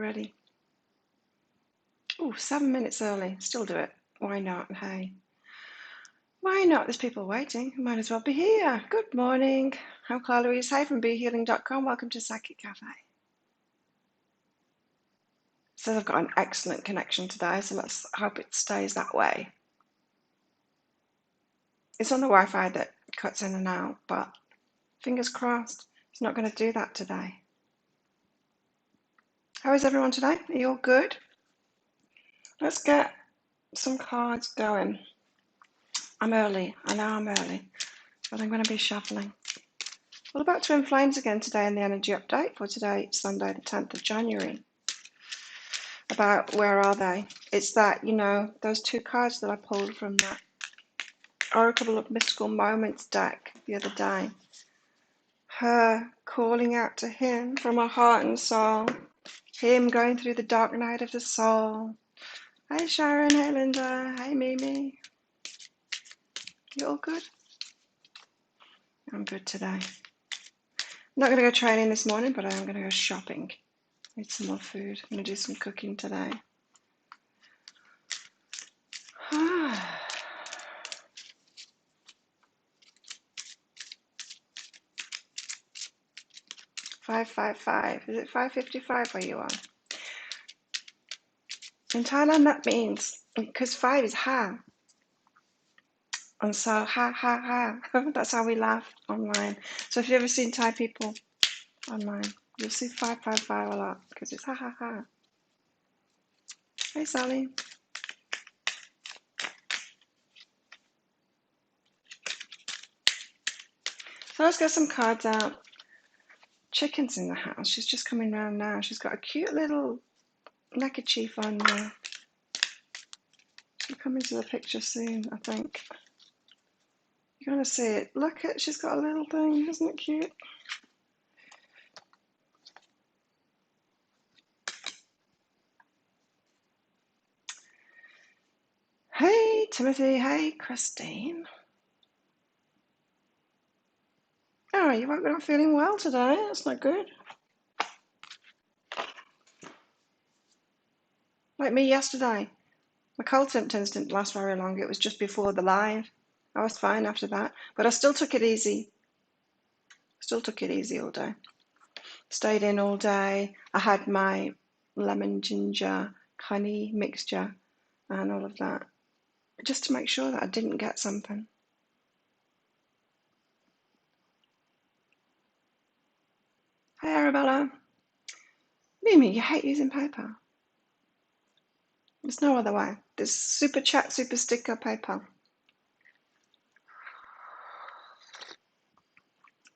already. Oh, 7 minutes early. Still do it. Why not? Hey. Why not? There's people waiting. Might as well be here. Good morning. I'm Claire Louise Hay from BeHealing.com. Welcome to Psychic Cafe. So I've got an excellent connection today, so let's hope it stays that way. It's on the Wi-Fi that cuts in and out, but fingers crossed, it's not going to do that today. How is everyone today? Are you all good? Let's get some cards going. I'm early. I know I'm early, but I'm going to be shuffling. Well, about twin flames again today in the energy update for today, Sunday, the 10th of January. About where are they? It's that, you know, those two cards that I pulled from that Oracle of Mystical Moments deck the other day. Her calling out to him from her heart and soul. Him going through the dark night of the soul. Hey Sharon, hey Linda, hey Mimi. You all good? I'm good today. I'm not going to go training this morning, but I am going to go shopping. Need some more food. I'm going to do some cooking today. 555. Is it 555 where you are? In Thailand, that means, because 5 is ha. And so, ha, ha, ha. That's how we laugh online. So if you've ever seen Thai people online, you'll see 555 a lot, because it's ha, ha, ha. Hey, Sally. So let's get some cards out. Chicken's in the house. She's just coming round now. She's got a cute little neckerchief on there. She'll come into the picture soon, I think. You're going to see it. Look at, she's got a little thing. Isn't it cute? Hey, Timothy. Hey, Christine. Oh, you won't be not feeling well today. That's not good. Like me yesterday. My cold symptoms didn't last very long. It was just before the live. I was fine after that. But I still took it easy. Still took it easy all day. Stayed in all day. I had my lemon ginger honey mixture and all of that. Just to make sure that I didn't get something. Hey, Arabella. Mimi, you hate using paper. There's no other way. There's super chat, super sticker paper.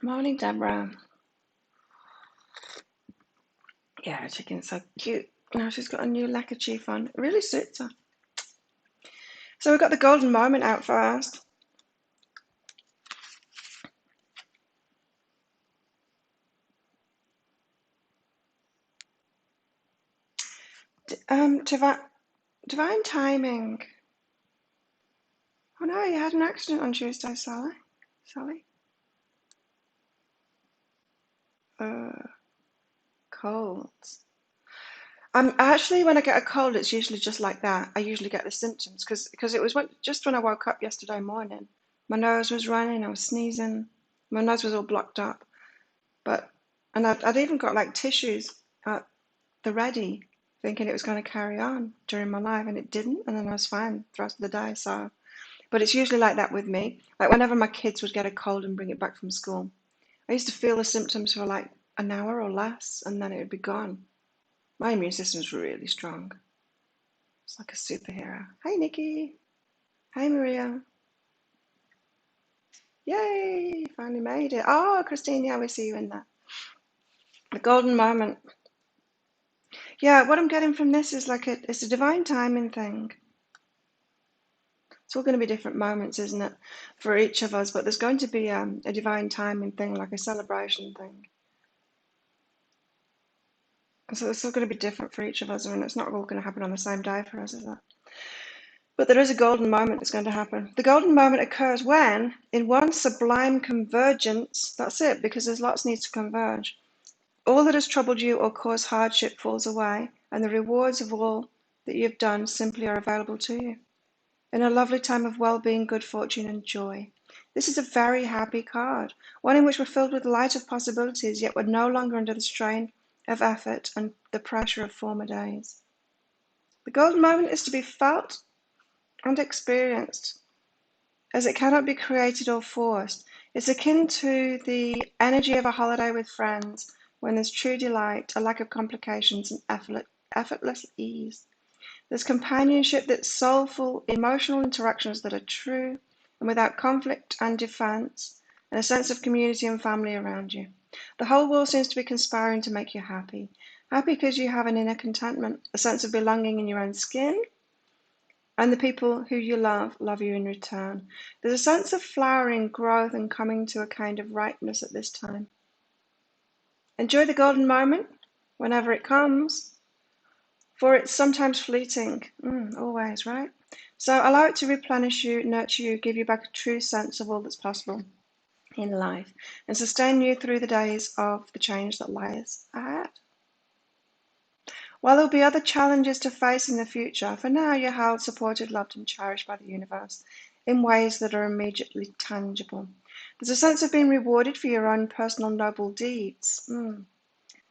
Morning, Deborah. Yeah, chicken's so cute. Now she's got a new neckerchief on. It really suits her. So we've got the golden moment out first. Divine timing. Oh no, you had an accident on Tuesday, Sally. Colds. Actually, when I get a cold, it's usually just like that. I usually get the symptoms because it was just when I woke up yesterday morning. My nose was running, I was sneezing, my nose was all blocked up. And I'd even got like tissues at the ready, thinking it was going to carry on during my life, and it didn't. And then I was fine the rest of the day. So, but it's usually like that with me. Like whenever my kids would get a cold and bring it back from school, I used to feel the symptoms for like an hour or less, and then it would be gone. My immune system's really strong. It's like a superhero. Hey, Nikki. Hey, Maria. Yay, finally made it. Oh, Christine, yeah, we see you in there. The golden moment. Yeah, what I'm getting from this is like it's a divine timing thing. It's all going to be different moments, isn't it, for each of us? But there's going to be a divine timing thing, like a celebration thing. So it's all going to be different for each of us, and it's not all going to happen on the same day for us, is it? But there is a golden moment that's going to happen. The golden moment occurs when, in one sublime convergence, that's it, because there's lots need to converge. All that has troubled you or caused hardship falls away, and the rewards of all that you have done simply are available to you. In a lovely time of well-being, good fortune, and joy. This is a very happy card, one in which we're filled with light of possibilities, yet we're no longer under the strain of effort and the pressure of former days. The golden moment is to be felt and experienced, as it cannot be created or forced. It's akin to the energy of a holiday with friends, when there's true delight, a lack of complications, and effortless ease. There's companionship that's soulful, emotional interactions that are true and without conflict and defense, and a sense of community and family around you. The whole world seems to be conspiring to make you happy. Happy because you have an inner contentment, a sense of belonging in your own skin, and the people who you love you in return. There's a sense of flowering, growth, and coming to a kind of ripeness at this time. Enjoy the golden moment whenever it comes, for it's sometimes fleeting, always, right? So allow it to replenish you, nurture you, give you back a true sense of all that's possible in life, and sustain you through the days of the change that lies ahead. While there'll be other challenges to face in the future, for now you're held, supported, loved, and cherished by the universe in ways that are immediately tangible. There's a sense of being rewarded for your own personal noble deeds,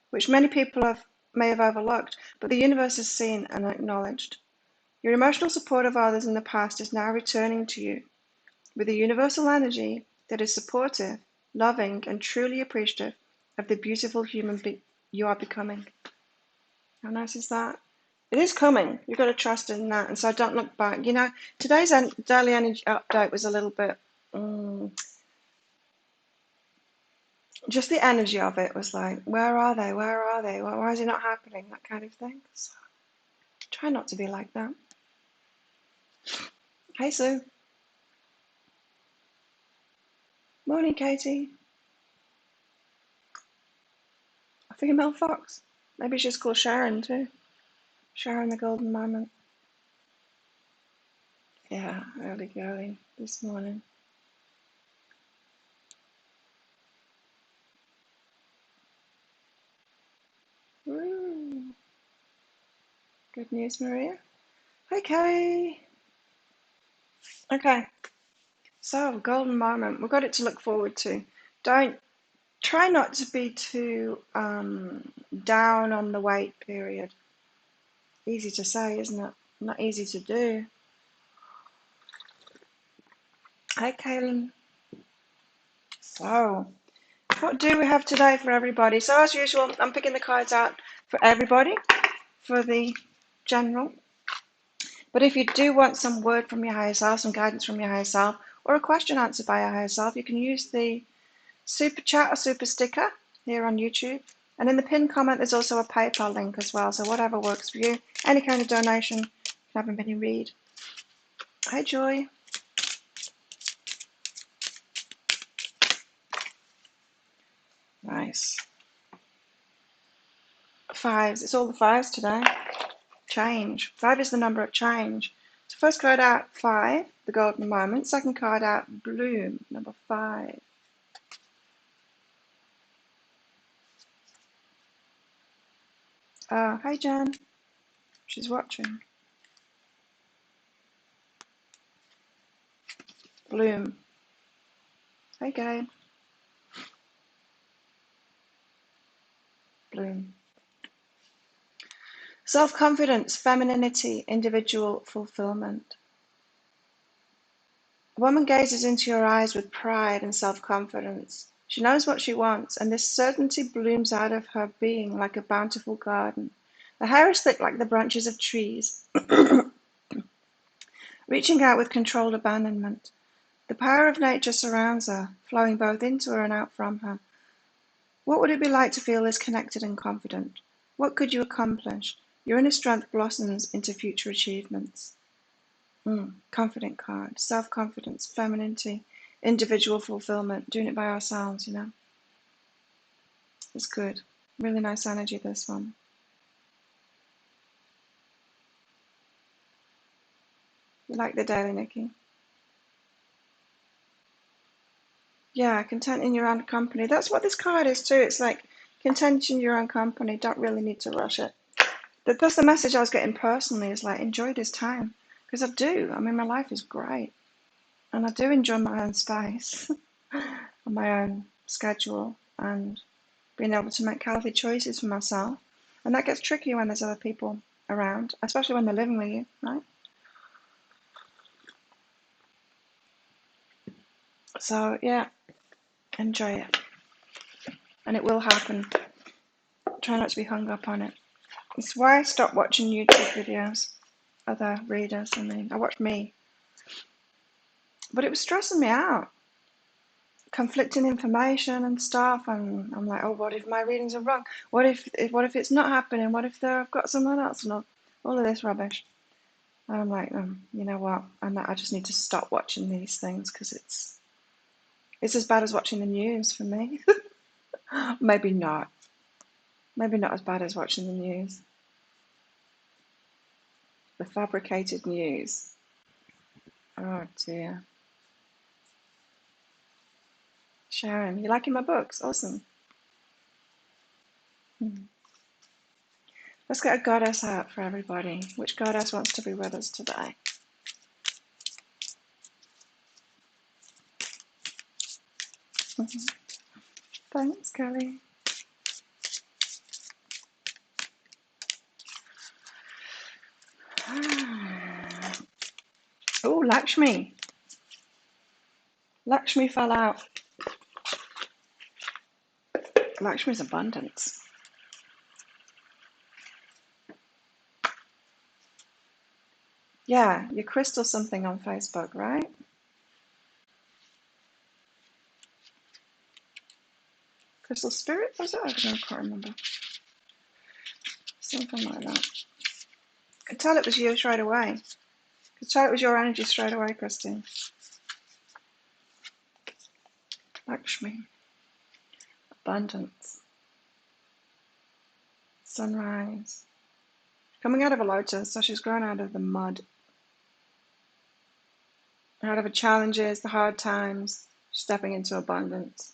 which many people may have overlooked, but the universe has seen and acknowledged. Your emotional support of others in the past is now returning to you with a universal energy that is supportive, loving, and truly appreciative of the beautiful human you are becoming. How nice is that? It is coming. You've got to trust in that, and so don't look back. You know, today's daily energy update was a little bit, just the energy of it was like, where are they? Where are they? Why is it not happening? That kind of thing. So try not to be like that. Hey, Sue. Morning, Katie. A female fox. Maybe she's called Sharon too. Sharon the golden moment. Yeah, early going this morning. Woo. Good news, Maria. Okay. Okay. So, golden moment. We've got it to look forward to. Try not to be too down on the wait period. Easy to say, isn't it? Not easy to do. Hey, Kaylin. So, what do we have today for everybody? So, as usual, I'm picking the cards out for everybody for the general. But if you do want some word from your higher self, some guidance from your higher self, or a question answered by your higher self, you can use the super chat or super sticker here on YouTube. And in the pinned comment, there's also a PayPal link as well. So whatever works for you, any kind of donation can have a mini read. Hi, Joy. Nice. Fives. It's all the fives today. Change. 5 is the number of change. So first card out, 5, the golden moment. Second card out, bloom, number 5. Oh, hi, Jen. She's watching. Bloom. Hey, Gabe. Bloom. Self-confidence, femininity, individual fulfillment. A woman gazes into your eyes with pride and self-confidence. She knows what she wants, and this certainty blooms out of her being like a bountiful garden. Her hair is thick like the branches of trees, reaching out with controlled abandonment. The power of nature surrounds her, flowing both into her and out from her. What would it be like to feel this connected and confident? What could you accomplish? Your inner strength blossoms into future achievements. Confident card, self-confidence, femininity, individual fulfillment, doing it by ourselves, you know. It's good. Really nice energy, this one. You like the daily, Nikki? Yeah, content in your own company. That's what this card is too. It's like content in your own company. Don't really need to rush it. That's the message I was getting personally, is like, enjoy this time. Because I do. I mean, my life is great. And I do enjoy my own space and my own schedule and being able to make healthy choices for myself. And that gets tricky when there's other people around, especially when they're living with you, right? So, yeah, enjoy it. And it will happen. Try not to be hung up on it. It's why I stopped watching YouTube videos. Other readers, I mean. I watched me. But it was stressing me out. Conflicting information and stuff, and I'm like, oh, what if my readings are wrong? What if it's not happening? What if I've got someone else? And all of this rubbish. And I'm like, you know what? I just need to stop watching these things because it's as bad as watching the news for me. Maybe not. Maybe not as bad as watching the news. The fabricated news. Oh dear. Sharon, you liking my books? Awesome. Let's get a goddess out for everybody. Which goddess wants to be with us today? Thanks, Kelly. Oh, Lakshmi. Lakshmi fell out. Lakshmi's abundance. Yeah, you crystal something on Facebook, right? Crystal Spirit, was it? I can't remember. Something like that. I could tell it was you straight away. I could tell it was your energy straight away, Christine. Lakshmi. Abundance. Sunrise. Coming out of a lotus, so she's grown out of the mud. Out of the challenges, the hard times, stepping into abundance.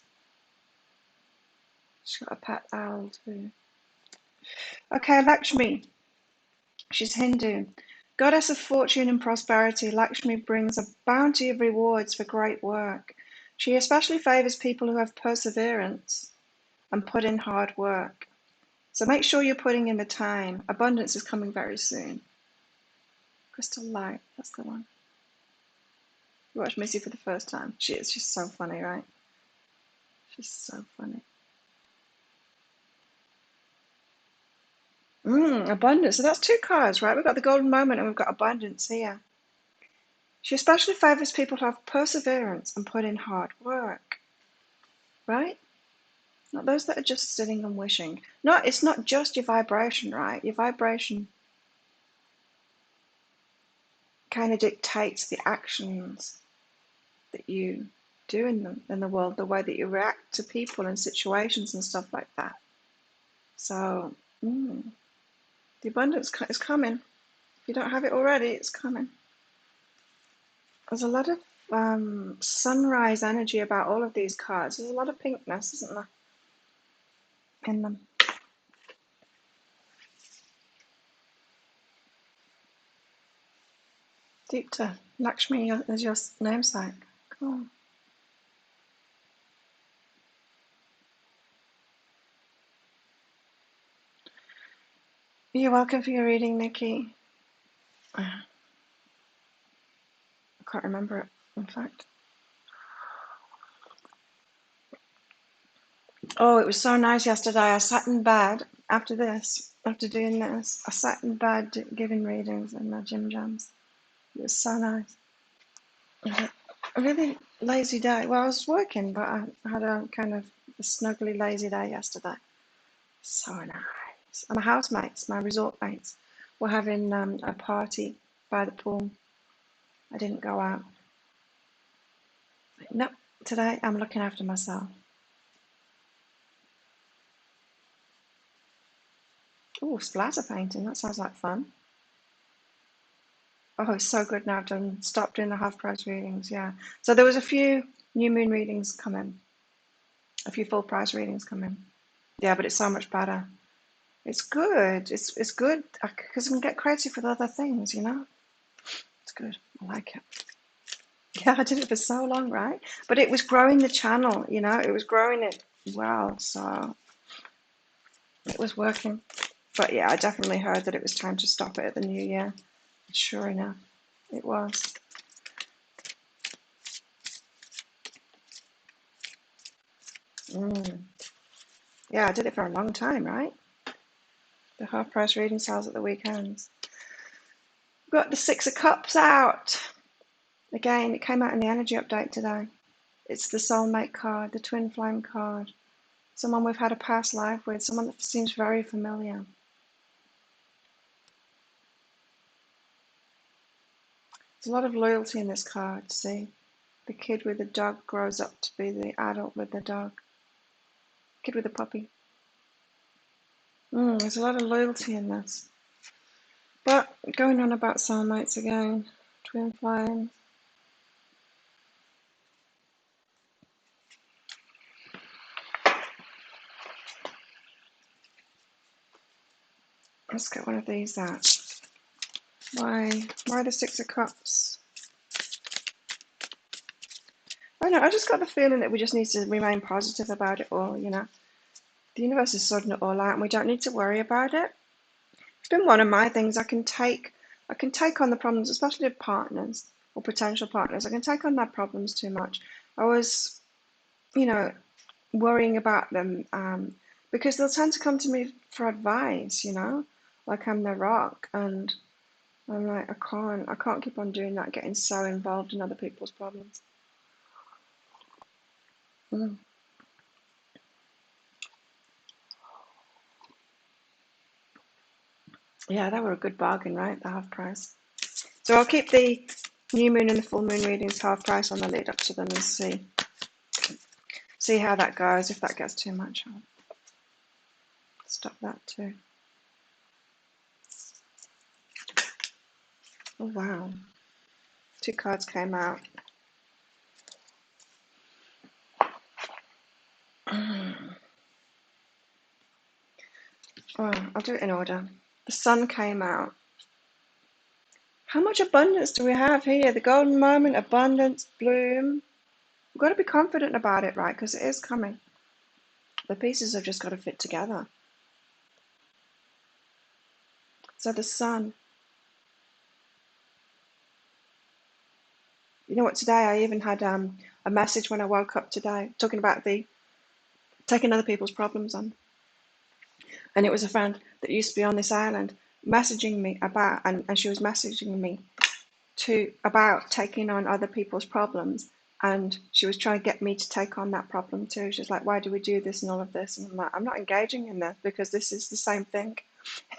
She's got a pet owl too. Okay, Lakshmi. She's Hindu. Goddess of fortune and prosperity, Lakshmi brings a bounty of rewards for great work. She especially favors people who have perseverance and put in hard work. So make sure you're putting in the time. Abundance is coming very soon. Crystal Light, that's the one. You watched Missy for the first time. She's so funny, right? She's so funny. Abundance. So that's two cards, right? We've got the golden moment and we've got abundance here. She especially favors people who have perseverance and put in hard work, right? Not those that are just sitting and wishing. No, it's not just your vibration, right? Your vibration kind of dictates the actions that you do in the world, the way that you react to people and situations and stuff like that. So, the abundance is coming. If you don't have it already, it's coming. There's a lot of sunrise energy about all of these cards. There's a lot of pinkness, isn't there, in them? Deepta, Lakshmi is your namesake. Cool. You're welcome for your reading, Nikki. I can't remember it, in fact. Oh, it was so nice yesterday. I sat in bed after doing this. I sat in bed giving readings in my gym jams. It was so nice. I had a really lazy day. Well, I was working, but I had a kind of a snuggly lazy day yesterday. So nice. And my housemates, my resort mates, were having a party by the pool. I didn't go out. Nope, today I'm looking after myself. Oh, splatter painting. That sounds like fun. Oh, it's so good now. I've stopped doing the half price readings. Yeah. So there was a few new moon readings come in, a few full price readings come in. Yeah, but it's so much better. It's good. It's good because I can get creative with other things, you know? It's good. I like it. Yeah, I did it for so long, right? But it was growing the channel, you know? It was growing it well, so it was working. But yeah, I definitely heard that it was time to stop it at the new year. Sure enough, it was. Mm. Yeah, I did it for a long time, right? The half price reading sales at the weekends. Got the Six of Cups out. Again, it came out in the energy update today. It's the soulmate card, the twin flame card. Someone we've had a past life with, someone that seems very familiar. There's a lot of loyalty in this card, see? The kid with the dog grows up to be the adult with the dog. Kid with the puppy. There's a lot of loyalty in this. But going on about soulmates again, twin flames. Let's get one of these out. Why the Six of Cups? I don't know, I just got the feeling that we just need to remain positive about it all, you know. The universe is sorting it all out and we don't need to worry about it. It's been one of my things. I can take on the problems, especially with partners or potential partners. I can take on their problems too much. I was, you know, worrying about them because they'll tend to come to me for advice, you know, like I'm the rock, and I'm like, I can't keep on doing that, getting so involved in other people's problems. Mm. Yeah, they were a good bargain, right? The half price. So I'll keep the new moon and the full moon readings half price on the lead up to them and see how that goes. If that gets too much, I'll stop that too. Oh wow, two cards came out. Oh, I'll do it in order. The sun came out. How much abundance do we have here? The golden moment, abundance, bloom. We've got to be confident about it, right? Because it is coming. The pieces have just got to fit together. So the sun. You know what? Today I even had a message when I woke up today talking about the taking other people's problems on. And it was a friend that used to be on this island messaging me about, and she was messaging me about taking on other people's problems, and she was trying to get me to take on that problem too. She's like, why do we do this and all of this? And I'm like, I'm not engaging in this because this is the same thing.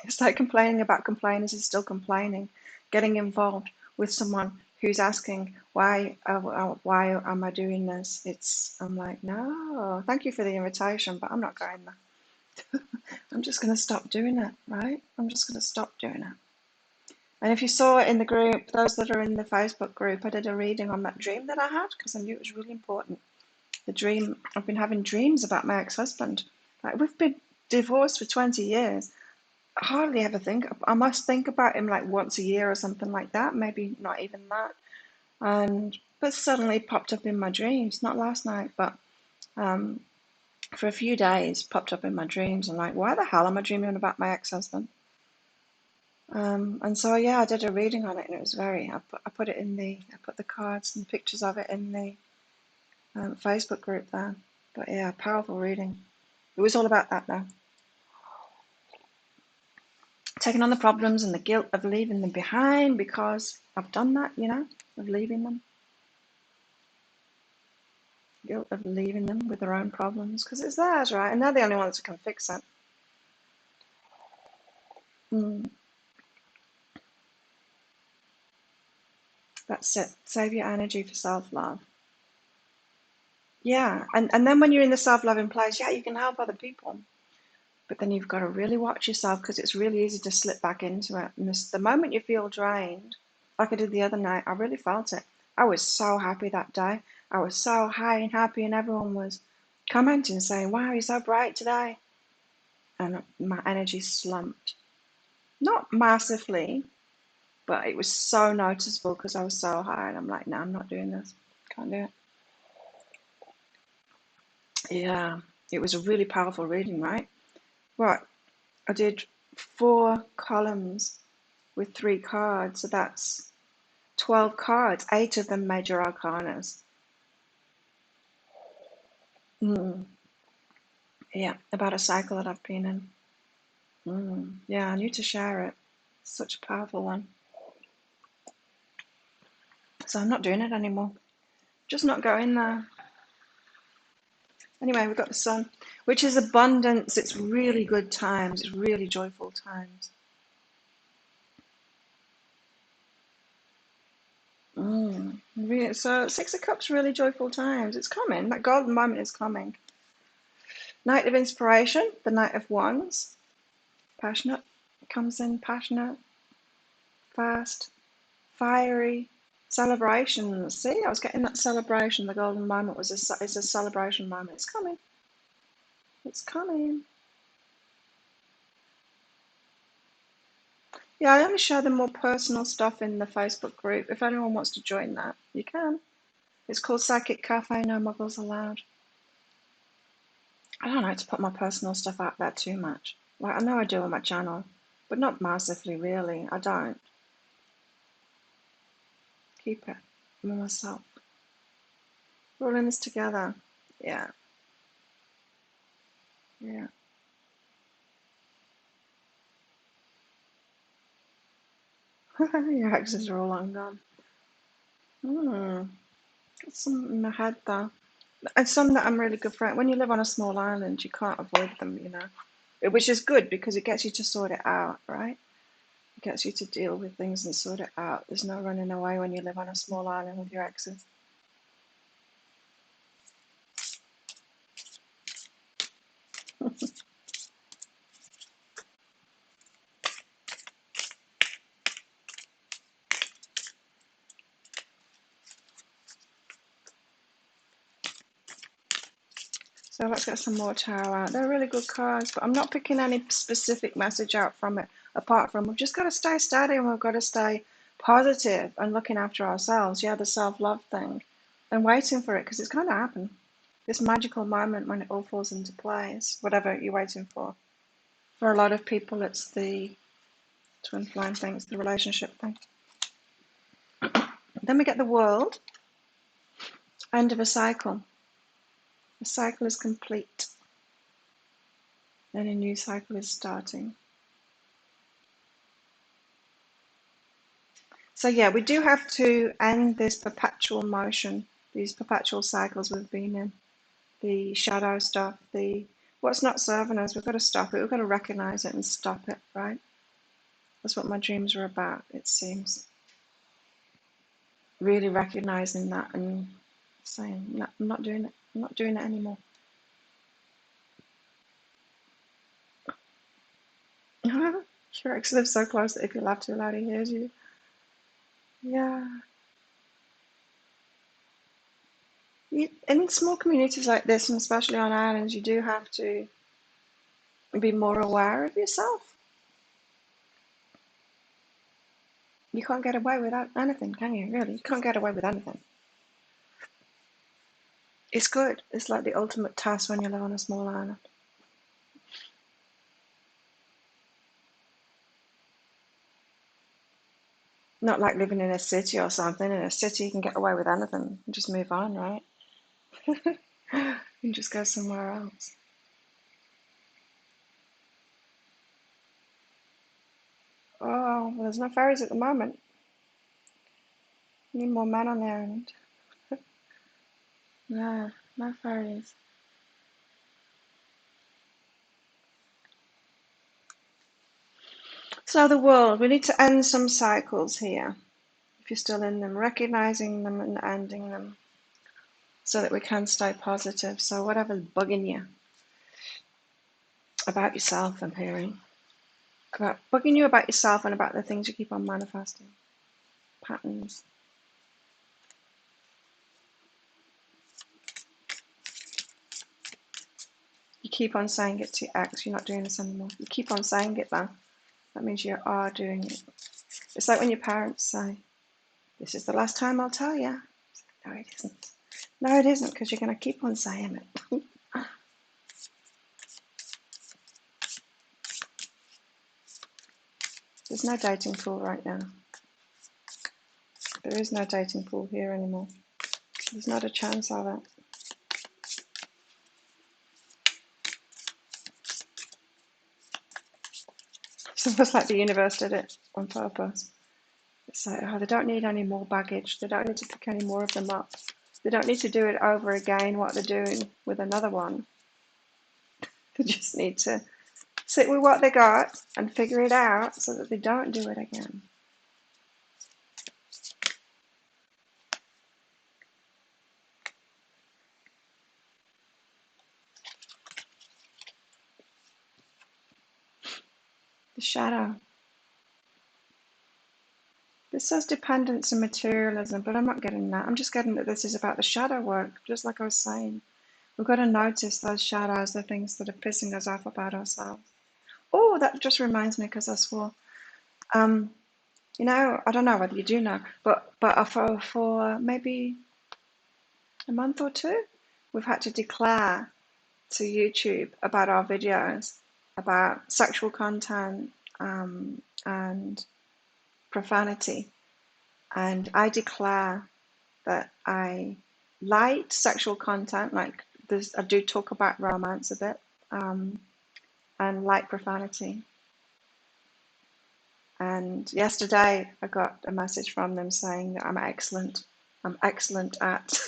It's like complaining about complainers is still complaining. Getting involved with someone who's asking why am I doing this? I'm like, no, thank you for the invitation, but I'm not going there. I'm just going to stop doing it, right? I'm just going to stop doing it. And if you saw it in the group, those that are in the Facebook group, I did a reading on that dream that I had because I knew it was really important. The dream, I've been having dreams about my ex-husband. Like, we've been divorced for 20 years. I hardly ever think, I must think about him like once a year or something like that, maybe not even that. But suddenly it popped up in my dreams, not last night, but um, for a few days, popped up in my dreams. I'm like, why the hell am I dreaming about my ex-husband? And so yeah, I did a reading on it, and it was I put it in I put the cards and pictures of it in the Facebook group there. But yeah, powerful reading. It was all about that though. Taking on the problems and the guilt of leaving them behind because I've done that, you know, of leaving them. Guilt of leaving them with their own problems because it's theirs, right? And they're the only ones who can fix it. Mm, that's it. Save your energy for self-love. Yeah, and then when you're in the self-loving place, yeah, you can help other people. But then you've got to really watch yourself because it's really easy to slip back into it. And the moment you feel drained, like I did the other night, I really felt it. I was so happy that day. I was so high and happy, and everyone was commenting, saying, wow, you're so bright today. and my energy slumped. Not massively, but it was so noticeable because I was so high, and I'm like, no, I'm not doing this. Can't do it. Yeah, it was a really powerful reading, right? Right, I did 4 columns with 3 cards, so that's 12 cards, 8 of them major arcanas. Mm, yeah, about a cycle that I've been in. Yeah, I need to share it. Such a powerful one. So I'm not doing it anymore. Just not going there. Anyway, we've got the sun, which is abundance. It's really good times. It's really joyful times. So 6 of Cups, really joyful times. It's coming. That golden moment is coming. Knight of Inspiration, the Knight of Wands. Passionate. Comes in passionate, fast, fiery. Celebrations. See, I was getting that celebration. The golden moment is a celebration moment. It's coming. It's coming. Yeah, I only share the more personal stuff in the Facebook group. If anyone wants to join that, you can. It's called Psychic Cafe, no muggles allowed. I don't like to put my personal stuff out there too much. Like, I know I do on my channel, but not massively, really. I don't. Keep it for myself. We're all in this together. Yeah, yeah. Your exes are all long gone. Got some in my head though. And some that I'm really good friends. When you live on a small island, you can't avoid them, you know. Which is good because it gets you to sort it out, right? It gets you to deal with things and sort it out. There's no running away when you live on a small island with your exes. So let's get some more tarot out. They're really good cards, but I'm not picking any specific message out from it, apart from we've just got to stay steady and we've got to stay positive and looking after ourselves. Yeah, the self-love thing. And waiting for it because it's going to happen. This magical moment when it all falls into place, whatever you're waiting for. For a lot of people, it's the twin flame thing, it's the relationship thing. Then we get the world, end of a cycle. The cycle is complete. Then a new cycle is starting. So yeah, we do have to end this perpetual motion, these perpetual cycles we've been in, the shadow stuff, the what's not serving us. We've got to stop it. We've got to recognize it and stop it, right? That's what my dreams are about, it seems. Really recognizing that and saying, no, I'm not doing it. I'm not doing it anymore. Your ex lives so close that if you laugh too loud, he hears you. Yeah. In small communities like this, and especially on islands, you do have to be more aware of yourself. You can't get away without anything, can you? Really, you can't get away with anything. It's good. It's like the ultimate task when you live on a small island. Not like living in a city or something. In a city, you can get away with anything and just move on, right? You can just go somewhere else. Oh, well, there's no ferries at the moment. Need more men on the island. Yeah, no ferries. So the world, we need to end some cycles here. If you're still in them, recognizing them and ending them so that we can stay positive. So whatever's bugging you about yourself, I'm hearing. About bugging you about yourself and about the things you keep on manifesting. Patterns. keep on saying it to your ex, you're not doing this anymore. You keep on saying it though. That means you are doing it. It's like when your parents say, this is the last time I'll tell you. No, it isn't. No, it isn't, because you're going to keep on saying it. There's no dating pool right now. There is no dating pool here anymore. There's not a chance of it. It's almost like the universe did it on purpose. It's like, oh, they don't need any more baggage. They don't need to pick any more of them up. They don't need to do it over again, what they're doing with another one. They just need to sit with what they got and figure it out so that they don't do it again. The shadow. This says dependence and materialism, but I'm not getting that. I'm just getting that this is about the shadow work, just like I was saying. We've got to notice those shadows, the things that are pissing us off about ourselves. Oh, that just reminds me, because I swore. You know, I don't know whether you do know, but for maybe a month or two, we've had to declare to YouTube about our videos about sexual content and profanity. And I declare that I light sexual content, like I do talk about romance a bit, and light profanity. And yesterday I got a message from them saying that I'm excellent. I'm excellent at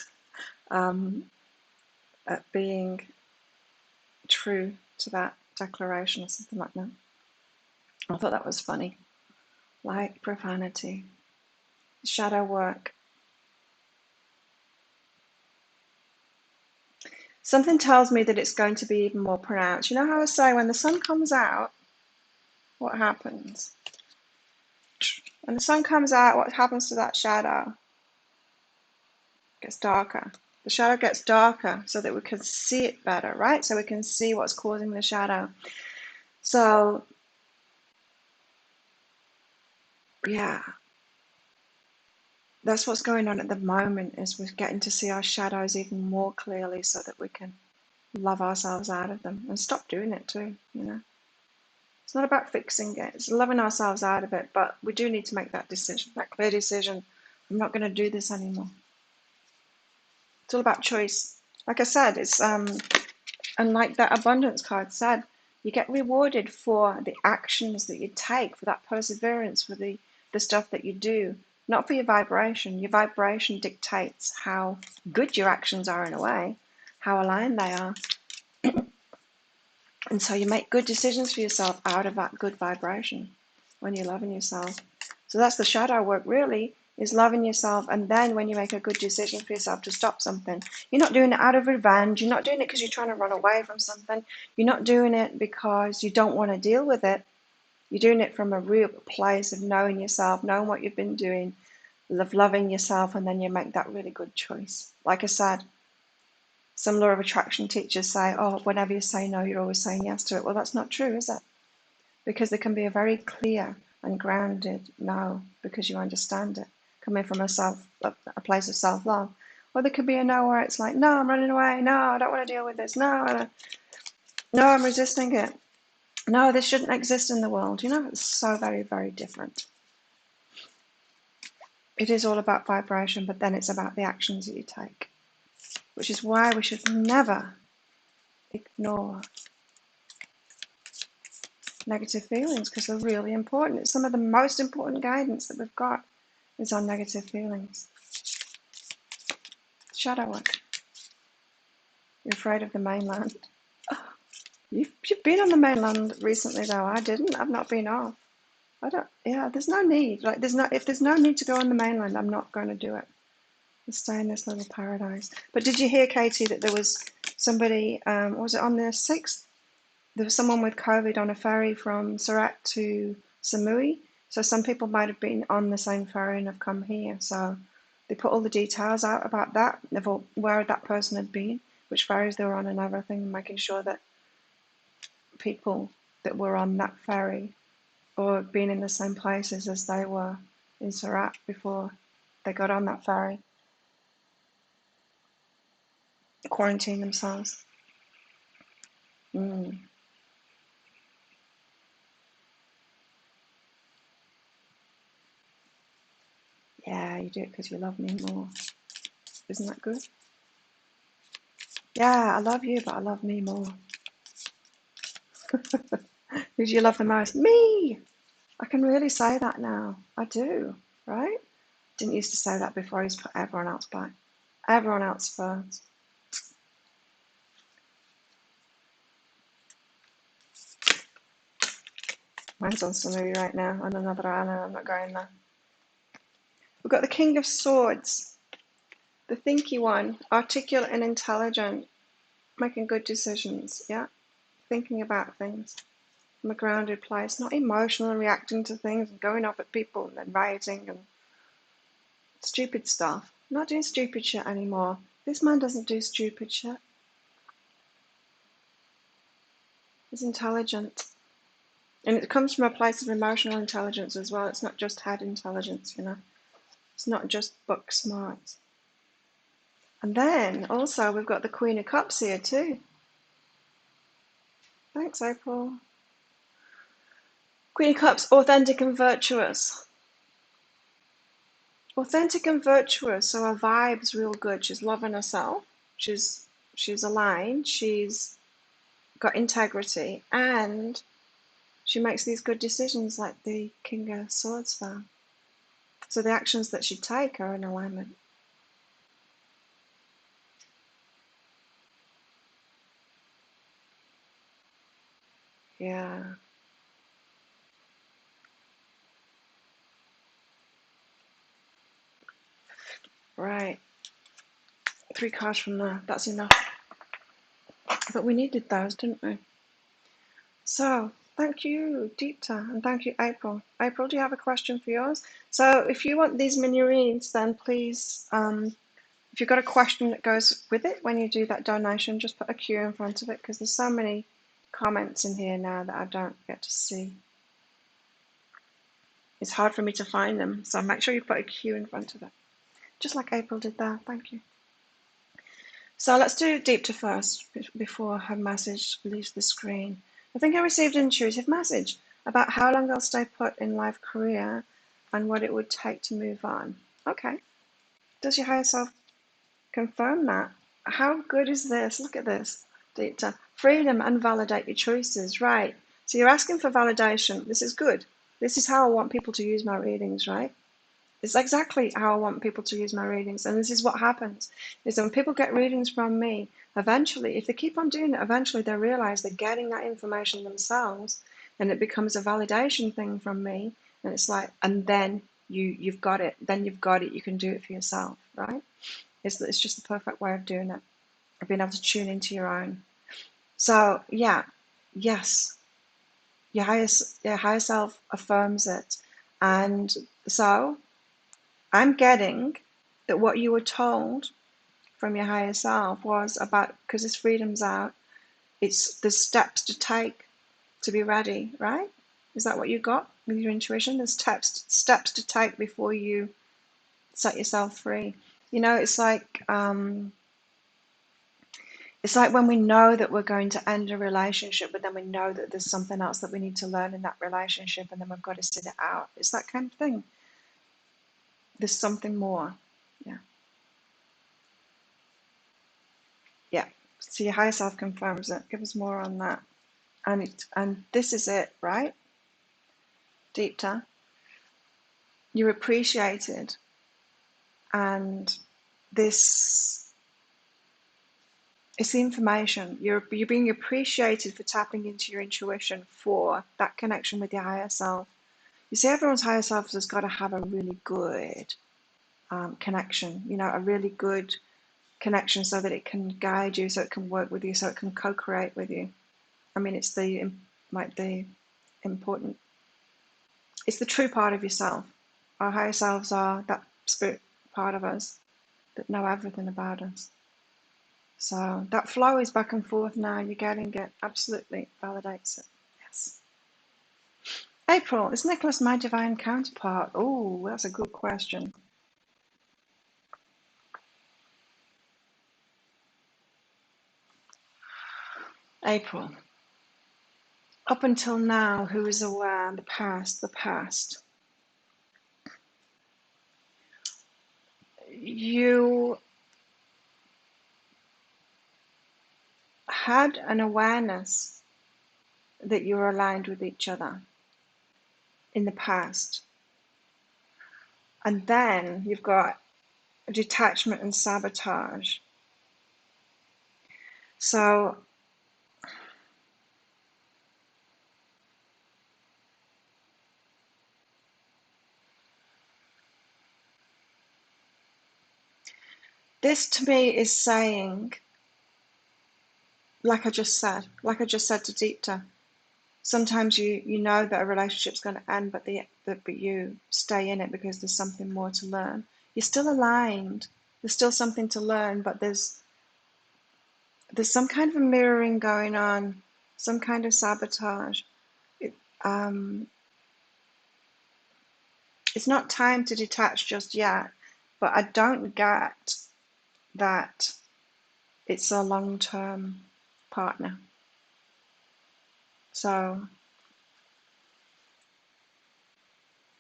being true to that declaration or something like that. I thought that was funny. Light profanity, shadow work. Something tells me that it's going to be even more pronounced. You know how I say when the sun comes out, what happens? When the sun comes out, what happens to that shadow? It gets darker. The shadow gets darker so that we can see it better, right? So we can see what's causing the shadow. So, yeah, that's what's going on at the moment, is we're getting to see our shadows even more clearly so that we can love ourselves out of them and stop doing it too, you know. It's not about fixing it, it's loving ourselves out of it, but we do need to make that decision, that clear decision. I'm not going to do this anymore. It's all about choice. Like I said, it's and like that abundance card said, you get rewarded for the actions that you take, for that perseverance, for the stuff that you do, not for your vibration. Your vibration dictates how good your actions are in a way, how aligned they are. And so you make good decisions for yourself out of that good vibration when you're loving yourself. So that's the shadow work, really, is loving yourself. And then when you make a good decision for yourself to stop something, you're not doing it out of revenge. You're not doing it because you're trying to run away from something. You're not doing it because you don't want to deal with it. You're doing it from a real place of knowing yourself, knowing what you've been doing, loving yourself, and then you make that really good choice. Like I said, some law of attraction teachers say, oh, whenever you say no, you're always saying yes to it. Well, that's not true, is it? Because there can be a very clear and grounded no, because you understand it, coming from a place of self-love. Or there could be a no where it's like, no, I'm running away. No, I don't want to deal with this. No, I'm resisting it. No, this shouldn't exist in the world. You know, it's so very, very different. It is all about vibration, but then it's about the actions that you take, which is why we should never ignore negative feelings, because they're really important. It's some of the most important guidance that we've got is on negative feelings. Shadow work. You're afraid of the mainland. You've been on the mainland recently, though. I didn't. I've not been off. I don't. Yeah, there's no need. Like, if there's no need to go on the mainland, I'm not going to do it. I'll stay in this little paradise. But did you hear, Katie, that there was somebody? Was it on the 6th? There was someone with COVID on a ferry from Surat to Samui. So some people might have been on the same ferry and have come here. So they put all the details out about that, where that person had been, which ferries they were on and everything, and making sure that people that were on that ferry or been in the same places as they were in Surat before they got on that ferry, quarantine themselves. Mm. Yeah, you do it because you love me more. Isn't that good? Yeah, I love you, but I love me more. Who do you love the most? Me! I can really say that now. I do, right? Didn't used to say that before. I used to put everyone else back. Everyone else first. Mine's on some movie right now, on another island. I'm not going there. We've got the King of Swords, the thinky one, articulate and intelligent, making good decisions, yeah? Thinking about things from a grounded place, not emotional and reacting to things and going off at people and then rioting and stupid stuff. I'm not doing stupid shit anymore. This man doesn't do stupid shit. He's intelligent. And it comes from a place of emotional intelligence as well. It's not just head intelligence, you know. It's not just book smarts. And then also we've got the Queen of Cups here too. Thanks, April. Queen of Cups, authentic and virtuous. Authentic and virtuous, so her vibe's real good. She's loving herself. She's aligned. She's got integrity, and she makes these good decisions like the King of Swords found. So the actions that she take are in alignment. Yeah. Right. 3 cards from there. That's enough. But we needed those, didn't we? So, thank you, Deepta, and thank you, April. April, do you have a question for yours? So, if you want these mini reads, then please, if you've got a question that goes with it when you do that donation, just put a Q in front of it because there's so many comments in here now that I don't get to see. It's hard for me to find them, so make sure you put a Q in front of it. Just like April did there. Thank you. So let's do Deepta first before her message leaves the screen. I think I received an intuitive message about how long I'll stay put in life career and what it would take to move on. Okay. Does your higher self confirm that? How good is this? Look at this, Deepta. Freedom and validate your choices. Right. So you're asking for validation. This is good. This is how I want people to use my readings, right? It's exactly how I want people to use my readings. And this is what happens, is when people get readings from me, eventually, if they keep on doing it, eventually they realize they're getting that information themselves and it becomes a validation thing from me. And it's like, and then you've got it. Then you've got it. You can do it for yourself, right? It's just the perfect way of doing it, of being able to tune into your own. So, yeah, yes, your higher self affirms it. And so I'm getting that what you were told from your higher self was about, because this freedom's out, it's the steps to take to be ready, right? Is that what you got with your intuition? There's steps to take before you set yourself free. You know, it's like when we know that we're going to end a relationship, but then we know that there's something else that we need to learn in that relationship, and then we've got to sit it out. It's that kind of thing. There's something more. Yeah. Yeah. So your higher self confirms it. Give us more on that. And this is it, right? Deepta. You're appreciated. And this is the information. You're being appreciated for tapping into your intuition for that connection with your higher self. You see, everyone's higher self has got to have a really good connection, you know, a really good connection so that it can guide you, so it can work with you, so it can co-create with you. I mean, it's the important, it's the true part of yourself. Our higher selves are that spirit part of us that know everything about us. So that flow is back and forth now. You're getting it. Absolutely validates it. Yes. April, is Nicholas my divine counterpart? Oh, that's a good question. April, up until now, who is aware? The past, the past. You had an awareness that you were aligned with each other in the past. And then you've got detachment and sabotage. So this to me is saying, like I just said to Deepta, sometimes you know that a relationship's going to end, but you stay in it because there's something more to learn. You're still aligned. There's still something to learn, but there's some kind of a mirroring going on, some kind of sabotage. It, um, it's not time to detach just yet, but I don't get that it's a long-term partner. So,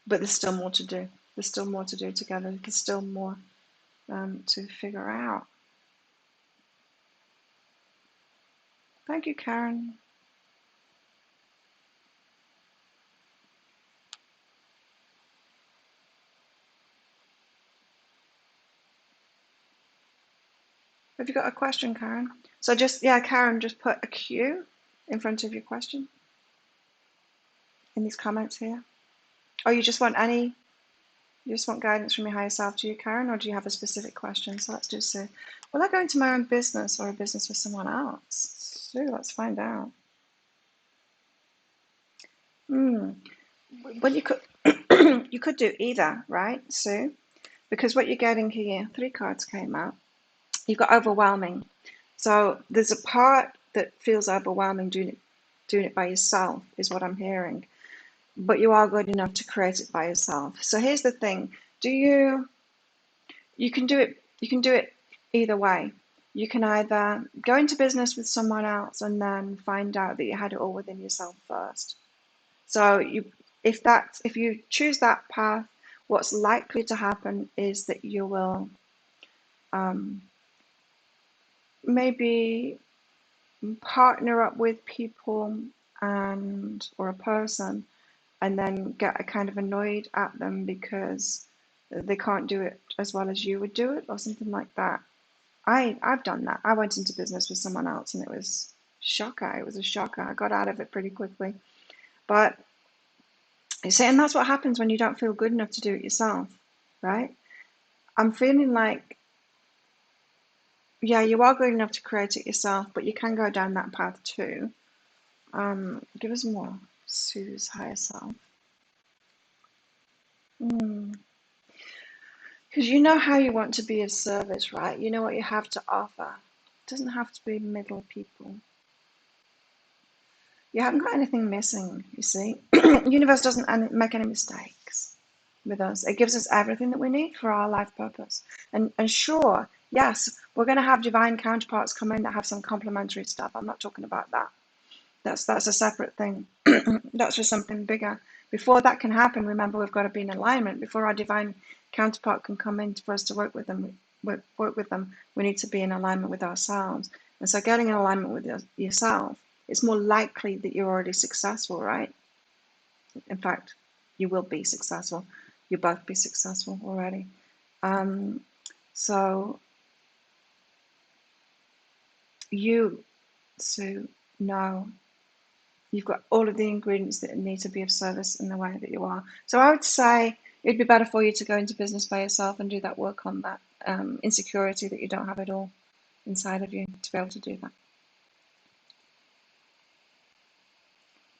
but there's still more to do. There's still more to do together. There's still more to figure out. Thank you, Karen. Have you got a question, Karen? So Karen, just put a Q in front of your question in these comments here. Oh, you just want guidance from your higher self to you, Karen, or do you have a specific question? So let's do Sue. Will I go into my own business or a business with someone else? Sue, let's find out. Well, you could you could do either, right, Sue? Because what you're getting here, 3 cards came out. You've got overwhelming. So there's a part that feels overwhelming doing it by yourself, is what I'm hearing. But you are good enough to create it by yourself. So here's the thing: you can do it either way. You can either go into business with someone else and then find out that you had it all within yourself first. So if you choose that path, what's likely to happen is that you will maybe partner up with people or a person, and then get a kind of annoyed at them because they can't do it as well as you would do it, or something like that. I've done that. I went into business with someone else, and it was shocker. It was a shocker. I got out of it pretty quickly. But you see, and that's what happens when you don't feel good enough to do it yourself, right? I'm feeling like, yeah, you are good enough to create it yourself, but you can go down that path too. Give us more. Sue's higher self. Because you know how you want to be of service, right? You know what you have to offer. It doesn't have to be middle people. You haven't got anything missing, you see. The universe doesn't make any mistakes with us. It gives us everything that we need for our life purpose. And sure, yes, we're going to have divine counterparts come in that have some complementary stuff. I'm not talking about that. That's a separate thing. That's for something bigger. Before that can happen, remember, we've got to be in alignment. Before our divine counterpart can come in for us to work with them, we need to be in alignment with ourselves. And so getting in alignment with yourself, it's more likely that you're already successful, right? In fact, you will be successful. You'll both be successful already. So you, Sue, know you've got all of the ingredients that need to be of service in the way that you are. So I would say it'd be better for you to go into business by yourself and do that work on that insecurity that you don't have it all inside of you to be able to do that.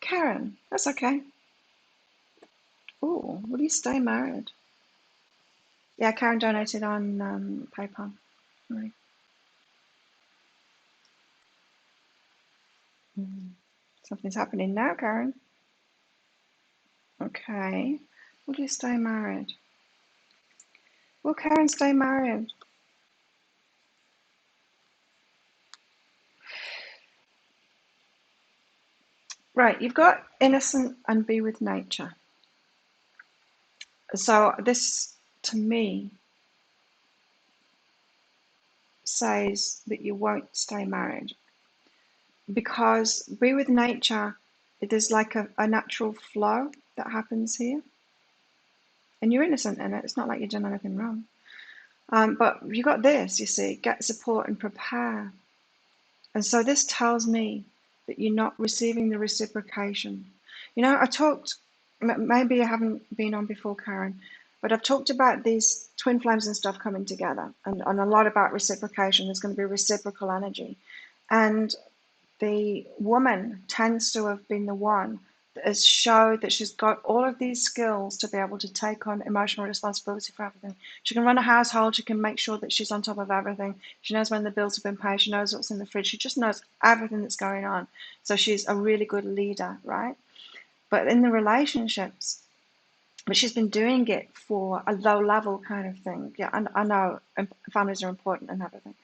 Karen, that's okay. Oh, will you stay married? Yeah, Karen donated on PayPal. Right. Something's happening now, Karen. Okay. Will you stay married? Will Karen stay married? Right, you've got innocent and be with nature. So this, to me, says that you won't stay married because be with nature, there's like a natural flow that happens here, and you're innocent in it. It's not like you've done anything wrong. But you got this, you see, get support and prepare. And so this tells me that you're not receiving the reciprocation. You know, I talked, maybe I haven't been on before, Karen, but I've talked about these twin flames and stuff coming together and a lot about reciprocation. There's going to be reciprocal energy. And the woman tends to have been the one that has showed that she's got all of these skills to be able to take on emotional responsibility for everything. She can run a household, she can make sure that she's on top of everything. She knows when the bills have been paid, she knows what's in the fridge, she just knows everything that's going on. So she's a really good leader, right? But in the relationships, but she's been doing it for a low level kind of thing. Yeah, I know families are important and everything,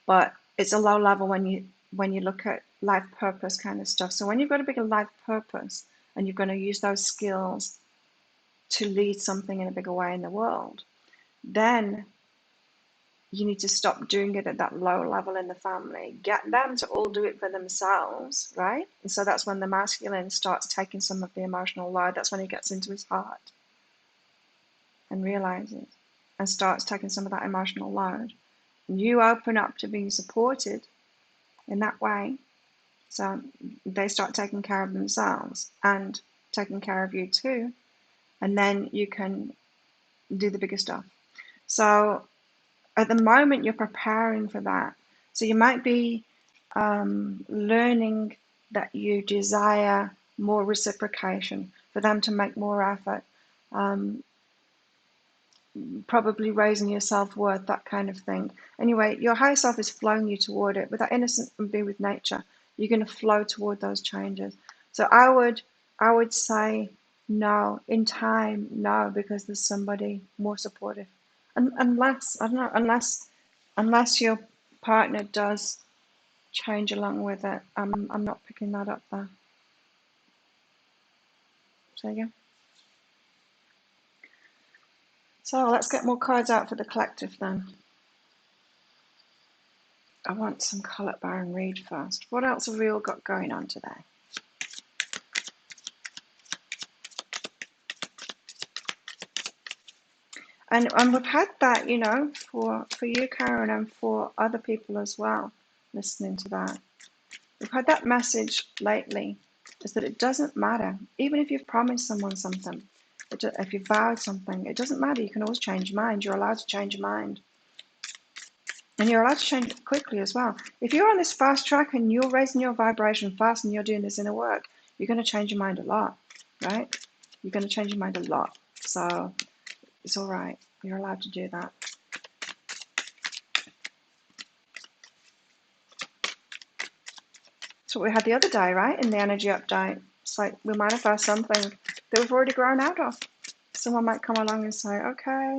but it's a low level when you look at life purpose kind of stuff. So when you've got a bigger life purpose and you're going to use those skills to lead something in a bigger way in the world, then you need to stop doing it at that low level in the family. Get them to all do it for themselves, right? And so that's when the masculine starts taking some of the emotional load. That's when he gets into his heart and realizes and starts taking some of that emotional load. And you open up to being supported in that way. So they start taking care of themselves and taking care of you too. And then you can do the bigger stuff. So at the moment, you're preparing for that. So you might be learning that you desire more reciprocation, for them to make more effort, probably raising your self-worth, that kind of thing. Anyway, your higher self is flowing you toward it. With that innocence and be with nature, you're going to flow toward those changes. So I would say no, in time, no, because there's somebody more supportive. And unless, I don't know, unless your partner does change along with it, I'm not picking that up there. So yeah. So let's get more cards out for the collective then. I want some Colette Baron Reid first. What else have we all got going on today? And we've had that, you know, for you, Karen, and for other people as well, listening to that. We've had that message lately, is that it doesn't matter. Even if you've promised someone something, if you've vowed something, it doesn't matter. You can always change your mind. You're allowed to change your mind. And you're allowed to change it quickly as well. If you're on this fast track and you're raising your vibration fast and you're doing this inner work, you're going to change your mind a lot, right? You're going to change your mind a lot. So it's all right. You're allowed to do that. That's what we had the other day, right? In the energy update. It's like we manifest something that we've already grown out of. Someone might come along and say, okay,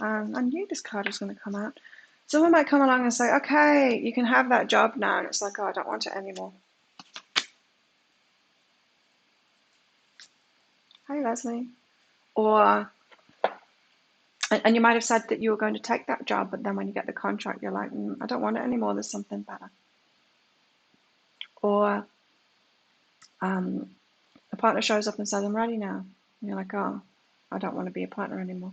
I knew this card was going to come out. Someone might come along and say, okay, you can have that job now. And it's like, oh, I don't want it anymore. Hi, Leslie. Or, and you might have said that you were going to take that job, but then when you get the contract, you're like, I don't want it anymore. There's something better. Or a partner shows up and says, I'm ready now. And you're like, oh, I don't want to be a partner anymore.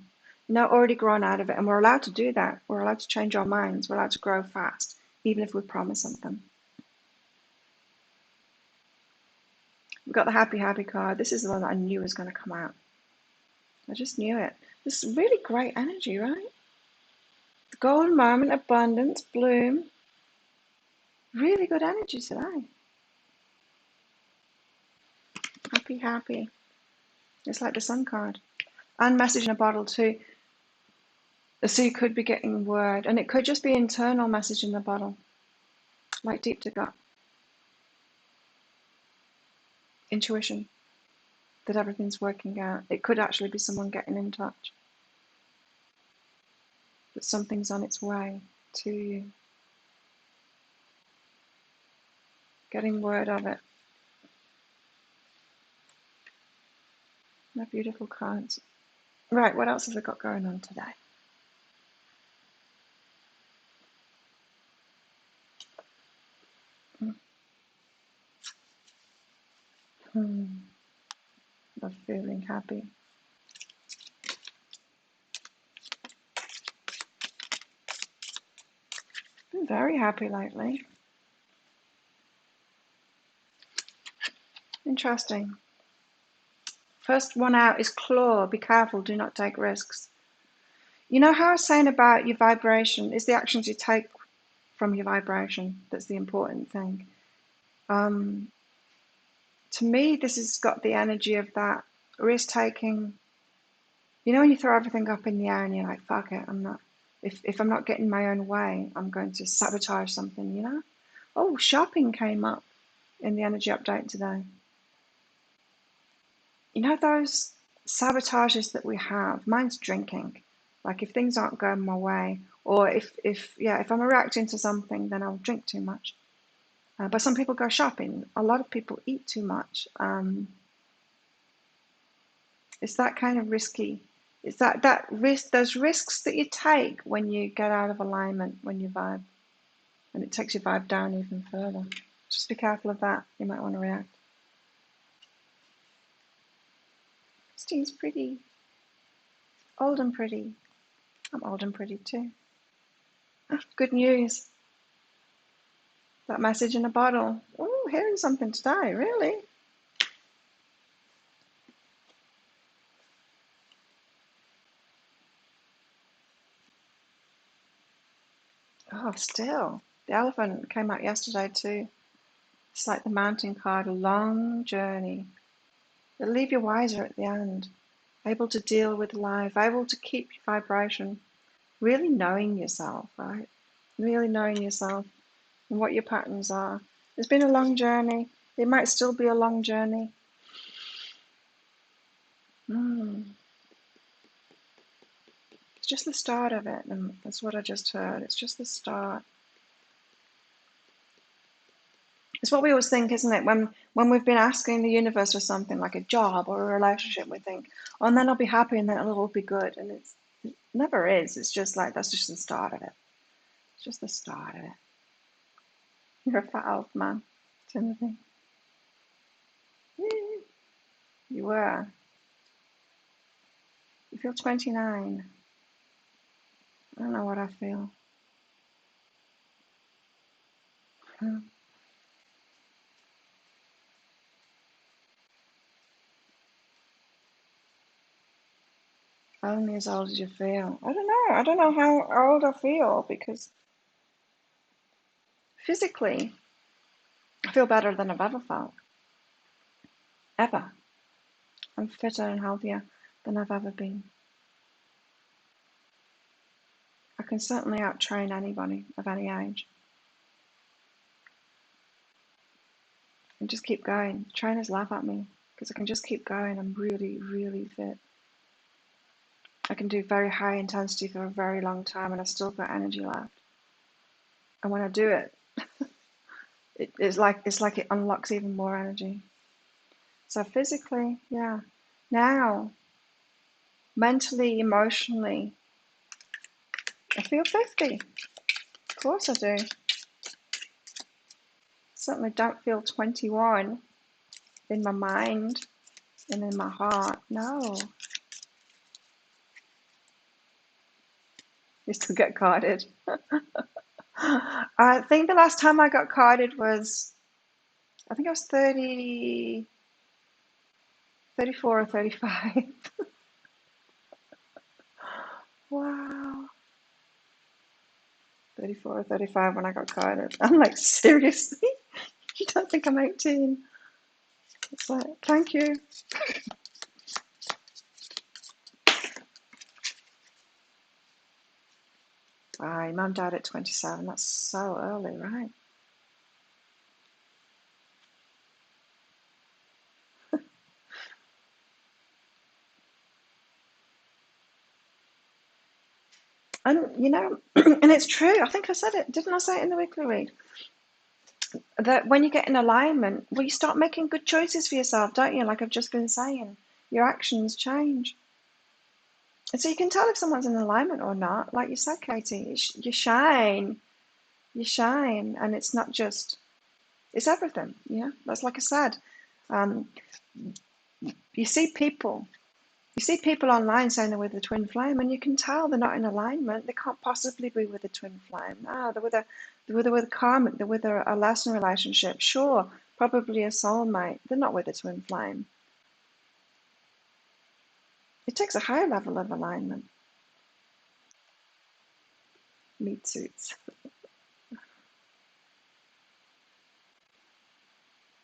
No, already grown out of it. And we're allowed to do that. We're allowed to change our minds. We're allowed to grow fast, even if we promise something. We've got the happy, happy card. This is the one that I knew was going to come out. I just knew it. This is really great energy, right? The golden moment, abundance, bloom. Really good energy today. Happy, happy. It's like the sun card. And message in a bottle too. So you could be getting word, and it could just be internal message in the bottle, like deep to gut. intuition that everything's working out. It could actually be someone getting in touch, that something's on its way to you, getting word of it. My beautiful cards. Right, what else have we got going on today? I'm feeling happy. Been very happy lately. Interesting. First one out is claw. Be careful, do not take risks. You know how I was saying about your vibration? It's the actions you take from your vibration that's the important thing. To me, this has got the energy of that risk-taking. You know when you throw everything up in the air and you're like, fuck it, I'm not. If I'm not getting my own way, I'm going to sabotage something, you know? Oh, shopping came up in the energy update today. You know those sabotages that we have? Mine's drinking. Like if things aren't going my way, or if I'm reacting to something, then I'll drink too much. But some people go shopping. A lot of people eat too much. It's that kind of risky. It's that risk, those risks that you take when you get out of alignment, when you vibe, and it takes your vibe down even further. Just be careful of that. You might want to react. Christine's pretty. Old and pretty. I'm old and pretty too. Good news. That message in a bottle. Oh, hearing something today, really? Oh, still. The elephant came out yesterday too. It's like the mountain card, a long journey. It'll leave you wiser at the end. Able to deal with life, able to keep your vibration. Really knowing yourself, right? Really knowing yourself and what your patterns are. It's been a long journey. It might still be a long journey. It's just the start of it, and that's what I just heard. It's just the start. It's what we always think, isn't it? When we've been asking the universe for something like a job or a relationship, we think, oh, and then I'll be happy and then it'll all be good. And it never is. It's just like, that's just the start of it. It's just the start of it. You're a fat old man, Timothy. You were. You feel 29. I don't know what I feel. Only as old as you feel. I don't know. I don't know how old I feel because physically, I feel better than I've ever felt. Ever. I'm fitter and healthier than I've ever been. I can certainly out-train anybody of any age. And just keep going. Trainers laugh at me because I can just keep going. I'm really, really fit. I can do very high intensity for a very long time and I've still got energy left. And when I do it, it's like it unlocks even more energy. So physically, yeah. Now, mentally, emotionally, I feel 50. Of course I do. Certainly don't feel 21 in my mind and in my heart. No. You still get carded. I think the last time I got carded was, I think I was 30, 34 or 35. Wow. 34 or 35 when I got carded. I'm like, seriously? You don't think I'm 18? It's like, thank you. Wow, your mum died at 27. That's so early, right? And, and it's true. I think I said it. Didn't I say it in the weekly read? That when you get in alignment, well, you start making good choices for yourself, don't you? Like I've just been saying, your actions change. And so you can tell if someone's in alignment or not. Like you said, Katie, you shine. You shine. And it's not just, it's everything. Yeah. That's like I said. Um, you see people online saying they're with a twin flame, and you can tell they're not in alignment. They can't possibly be with a twin flame. No, they're with a karmic. They're with a lesson relationship. Sure, probably a soulmate. They're not with a twin flame. It takes a higher level of alignment. Meat suits.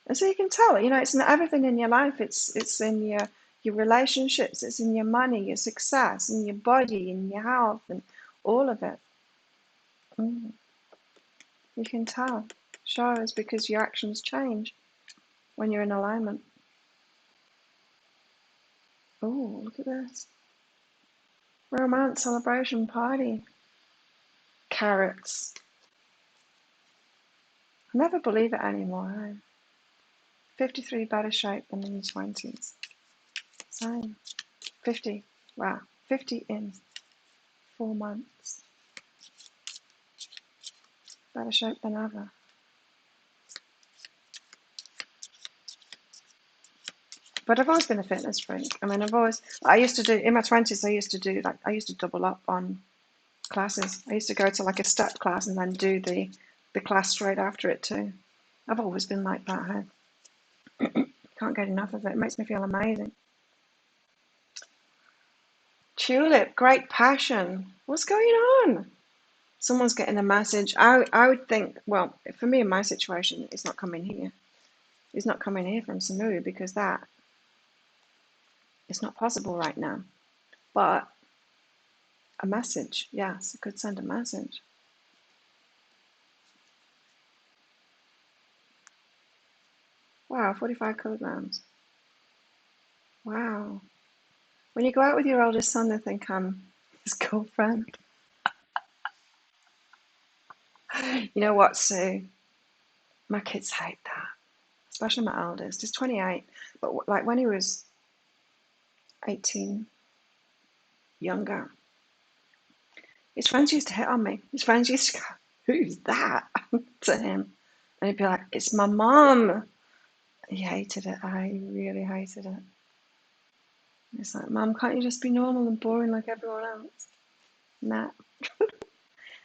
And so you can tell, it's in everything in your life. It's in your relationships. It's in your money, your success, in your body, in your health, and all of it. Mm. You can tell. Sure, it's because your actions change when you're in alignment. Oh, look at this. Romance, celebration, party. Carrots. I never believe it anymore. 53 better shape than in the 20s. Same. 50. Wow. 50 in 4 months. Better shape than ever. But I've always been a fitness freak. I mean, I used to do, in my 20s, I used to double up on classes. I used to go to like a step class and then do the class straight after it too. I've always been like that, hey? Can't get enough of it. It makes me feel amazing. Tulip, great passion. What's going on? Someone's getting a message. I would think, well, for me in my situation, it's not coming here. It's not coming here from Samu because that it's not possible right now. But a message, yes, I could send a message. Wow, 45 kilograms. Wow. When you go out with your oldest son, they think I'm his girlfriend. You know what, Sue? My kids hate that, especially my eldest. He's 28, but like when he was 18, younger, his friends used to hit on me. His friends used to go, "Who's that?" to him. And he'd be like, "It's my mum." He hated it. I really hated it. It's like, "Mum, can't you just be normal and boring like everyone else?" Nah.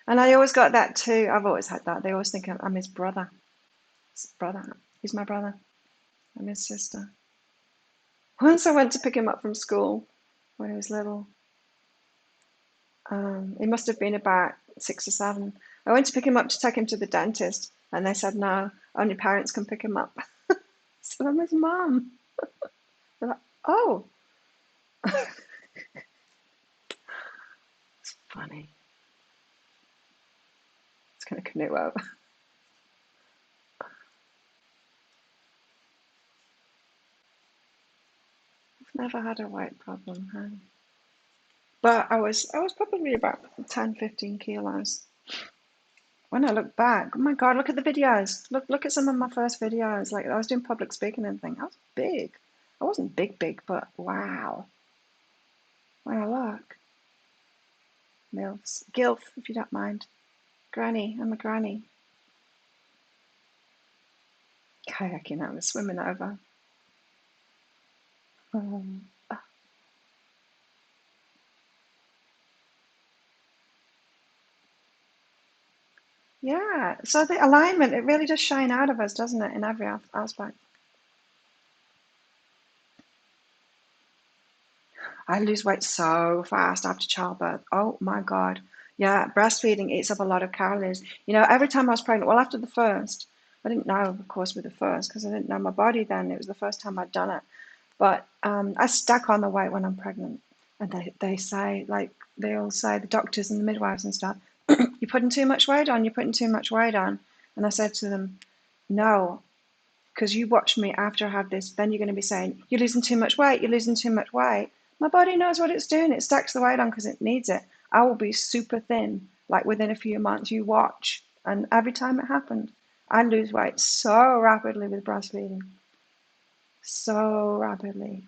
And I always got that too. I've always had that. They always think I'm his brother. His brother. He's my brother. I'm his sister. Once I went to pick him up from school when he was little. He must have been about 6 or 7. I went to pick him up to take him to the dentist, and they said no, only parents can pick him up. So I'm his mum. They're like, oh, it's funny. It's going to canoe out. I've never had a weight problem, huh? But I was probably about 10, 15 kilos. When I look back, oh my God, look at the videos. Look at some of my first videos. Like I was doing public speaking and things. I was big. I wasn't big, but wow. When I look. MILFs. Gilf, if you don't mind. Granny, I'm a granny. Kayaking, I was swimming over. Um, yeah, so the alignment, it really does shine out of us, doesn't it, in every aspect. I lose weight so fast after childbirth. Oh my God. Yeah, breastfeeding eats up a lot of calories. Every time I was pregnant, well, after the first, I didn't know, of course, with the first, because I didn't know my body then. It was the first time I'd done it. But I stack on the weight when I'm pregnant. And they say, like, they all say, the doctors and the midwives and stuff, you're putting too much weight on, you're putting too much weight on. And I said to them, no, because you watch me after I have this, then you're going to be saying, you're losing too much weight, you're losing too much weight. My body knows what it's doing. It stacks the weight on because it needs it. I will be super thin, like within a few months. You watch. And every time it happened, I lose weight so rapidly with breastfeeding. So rapidly.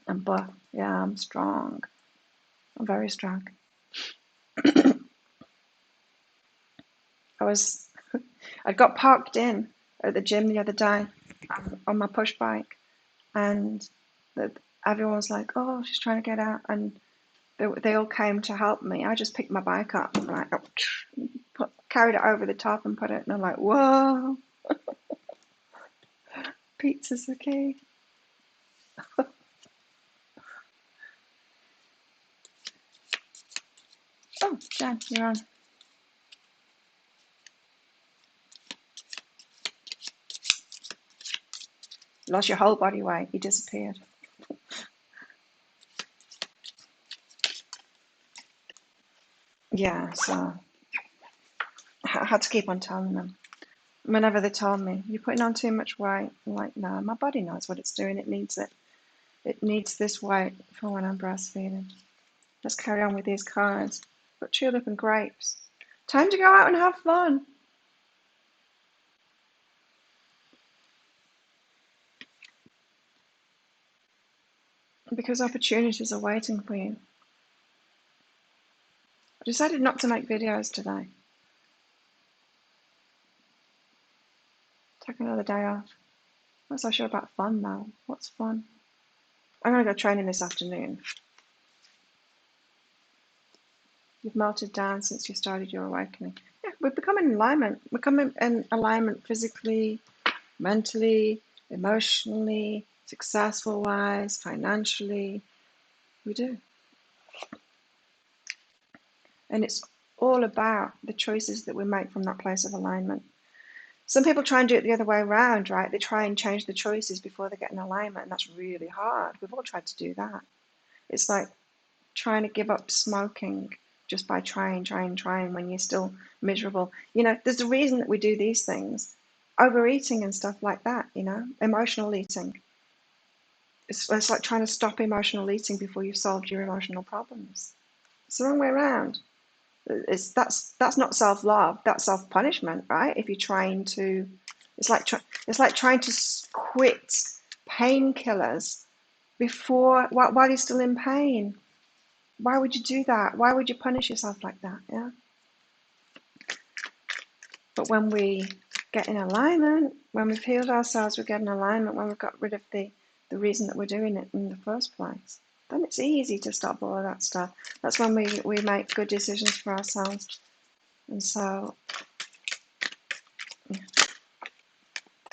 But yeah, I'm strong. I'm very strong. I got parked in at the gym the other day on my push bike, and the, everyone was like, "Oh, she's trying to get out," and they all came to help me. I just picked my bike up and like carried it over the top and put it, and I'm like, "Whoa, pizza's the key." Oh, Jen, you're on. Lost your whole body weight. You disappeared. Yeah, so I had to keep on telling them. Whenever they told me, "You're putting on too much weight," I'm like, "No, my body knows what it's doing. It needs it. It needs this weight for when I'm breastfeeding. Let's carry on with these cards. Got tulip and grapes. Time to go out and have fun." Because opportunities are waiting for you. I decided not to make videos today. Take another day off. I'm not so sure about fun though. What's fun? I'm going to go training this afternoon. You've melted down since you started your awakening. Yeah, we're becoming in alignment. We're coming in alignment physically, mentally, emotionally, successful wise, financially. We do. And it's all about the choices that we make from that place of alignment. Some people try and do it the other way around, right? They try and change the choices before they get in alignment, and that's really hard. We've all tried to do that. It's like trying to give up smoking just by trying when you're still miserable. There's a reason that we do these things. Overeating and stuff like that, emotional eating. It's like trying to stop emotional eating before you've solved your emotional problems. It's the wrong way around. That's not self-love, that's self-punishment, right? If you're trying to, it's like trying to quit painkillers while you're still in pain. Why would you do that? Why would you punish yourself like that? Yeah. But when we get in alignment, when we've healed ourselves, we get in alignment, when we've got rid of the reason that we're doing it in the first place, then it's easy to stop all of that stuff. That's when we make good decisions for ourselves. And so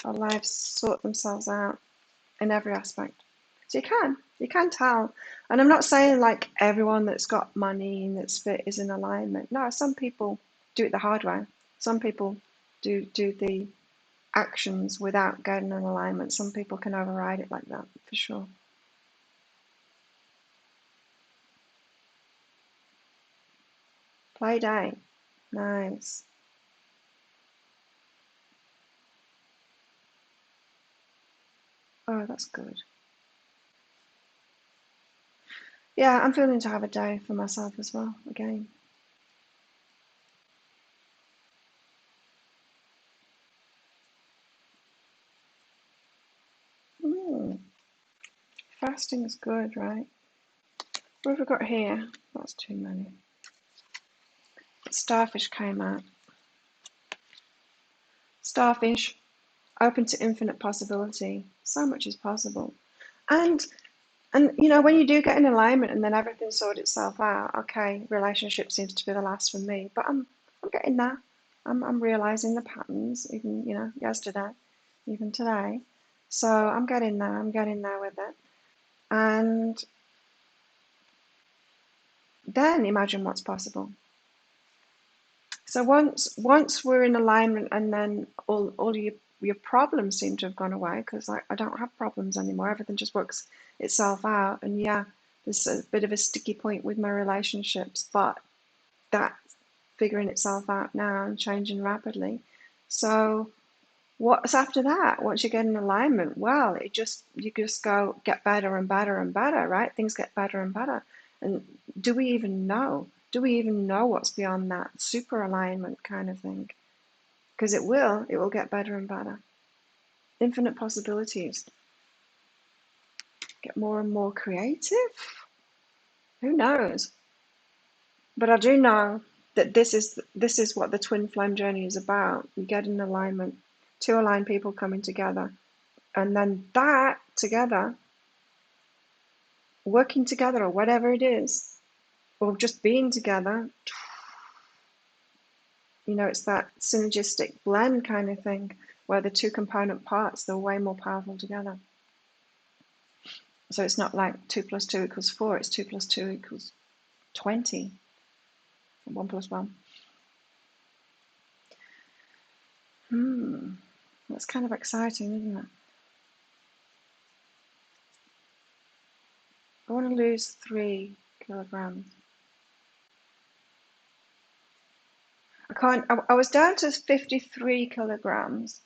our lives sort themselves out in every aspect. So you can tell. And I'm not saying like everyone that's got money and that's fit is in alignment. No, some people do it the hard way. Some people do the actions without getting in alignment. Some people can override it like that, for sure. Play day. Nice. Oh, that's good. Yeah, I'm feeling to have a day for myself as well, again. Mm, fasting is good, right? What have we got here? That's too many. Starfish came out. Starfish, open to infinite possibility. So much is possible. And when you do get in alignment and then everything sorted itself out, okay, relationship seems to be the last for me, but I'm getting there. I'm realizing the patterns, even yesterday, even today. So I'm getting there. I'm getting there with it. And then imagine what's possible. So once we're in alignment, and then all your problems seem to have gone away, because I don't have problems anymore. Everything just works itself out. And yeah, there's a bit of a sticky point with my relationships, but that's figuring itself out now and changing rapidly. So what's after that? Once you get in alignment, well, you just go get better and better and better, right? Things get better and better. And do we even know? Do we even know what's beyond that super alignment kind of thing? Because it will get better and better. Infinite possibilities. Get more and more creative. Who knows? But I do know that this is what the twin flame journey is about. You get in alignment, two aligned people coming together, and then that together, working together or whatever it is, or just being together, it's that synergistic blend kind of thing where the two component parts, they're way more powerful together. So it's not like 2 + 2 = 4, it's 2 + 2 = 20. 1 + 1. That's kind of exciting, isn't it? I want to lose 3 kilograms. I was down to 53 kilograms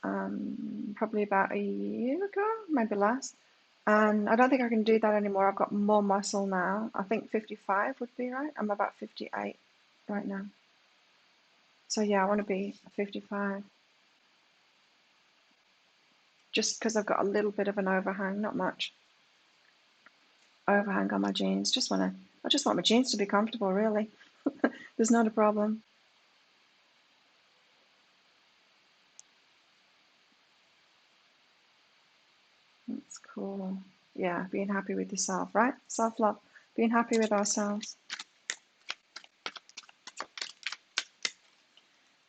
probably about a year ago, maybe less. And I don't think I can do that anymore. I've got more muscle now. I think 55 would be right. I'm about 58 right now. So yeah, I want to be 55. Just because I've got a little bit of an overhang, not much overhang on my jeans. I just want my jeans to be comfortable, really. There's not a problem. That's cool. Yeah, being happy with yourself, right? Self-love, being happy with ourselves.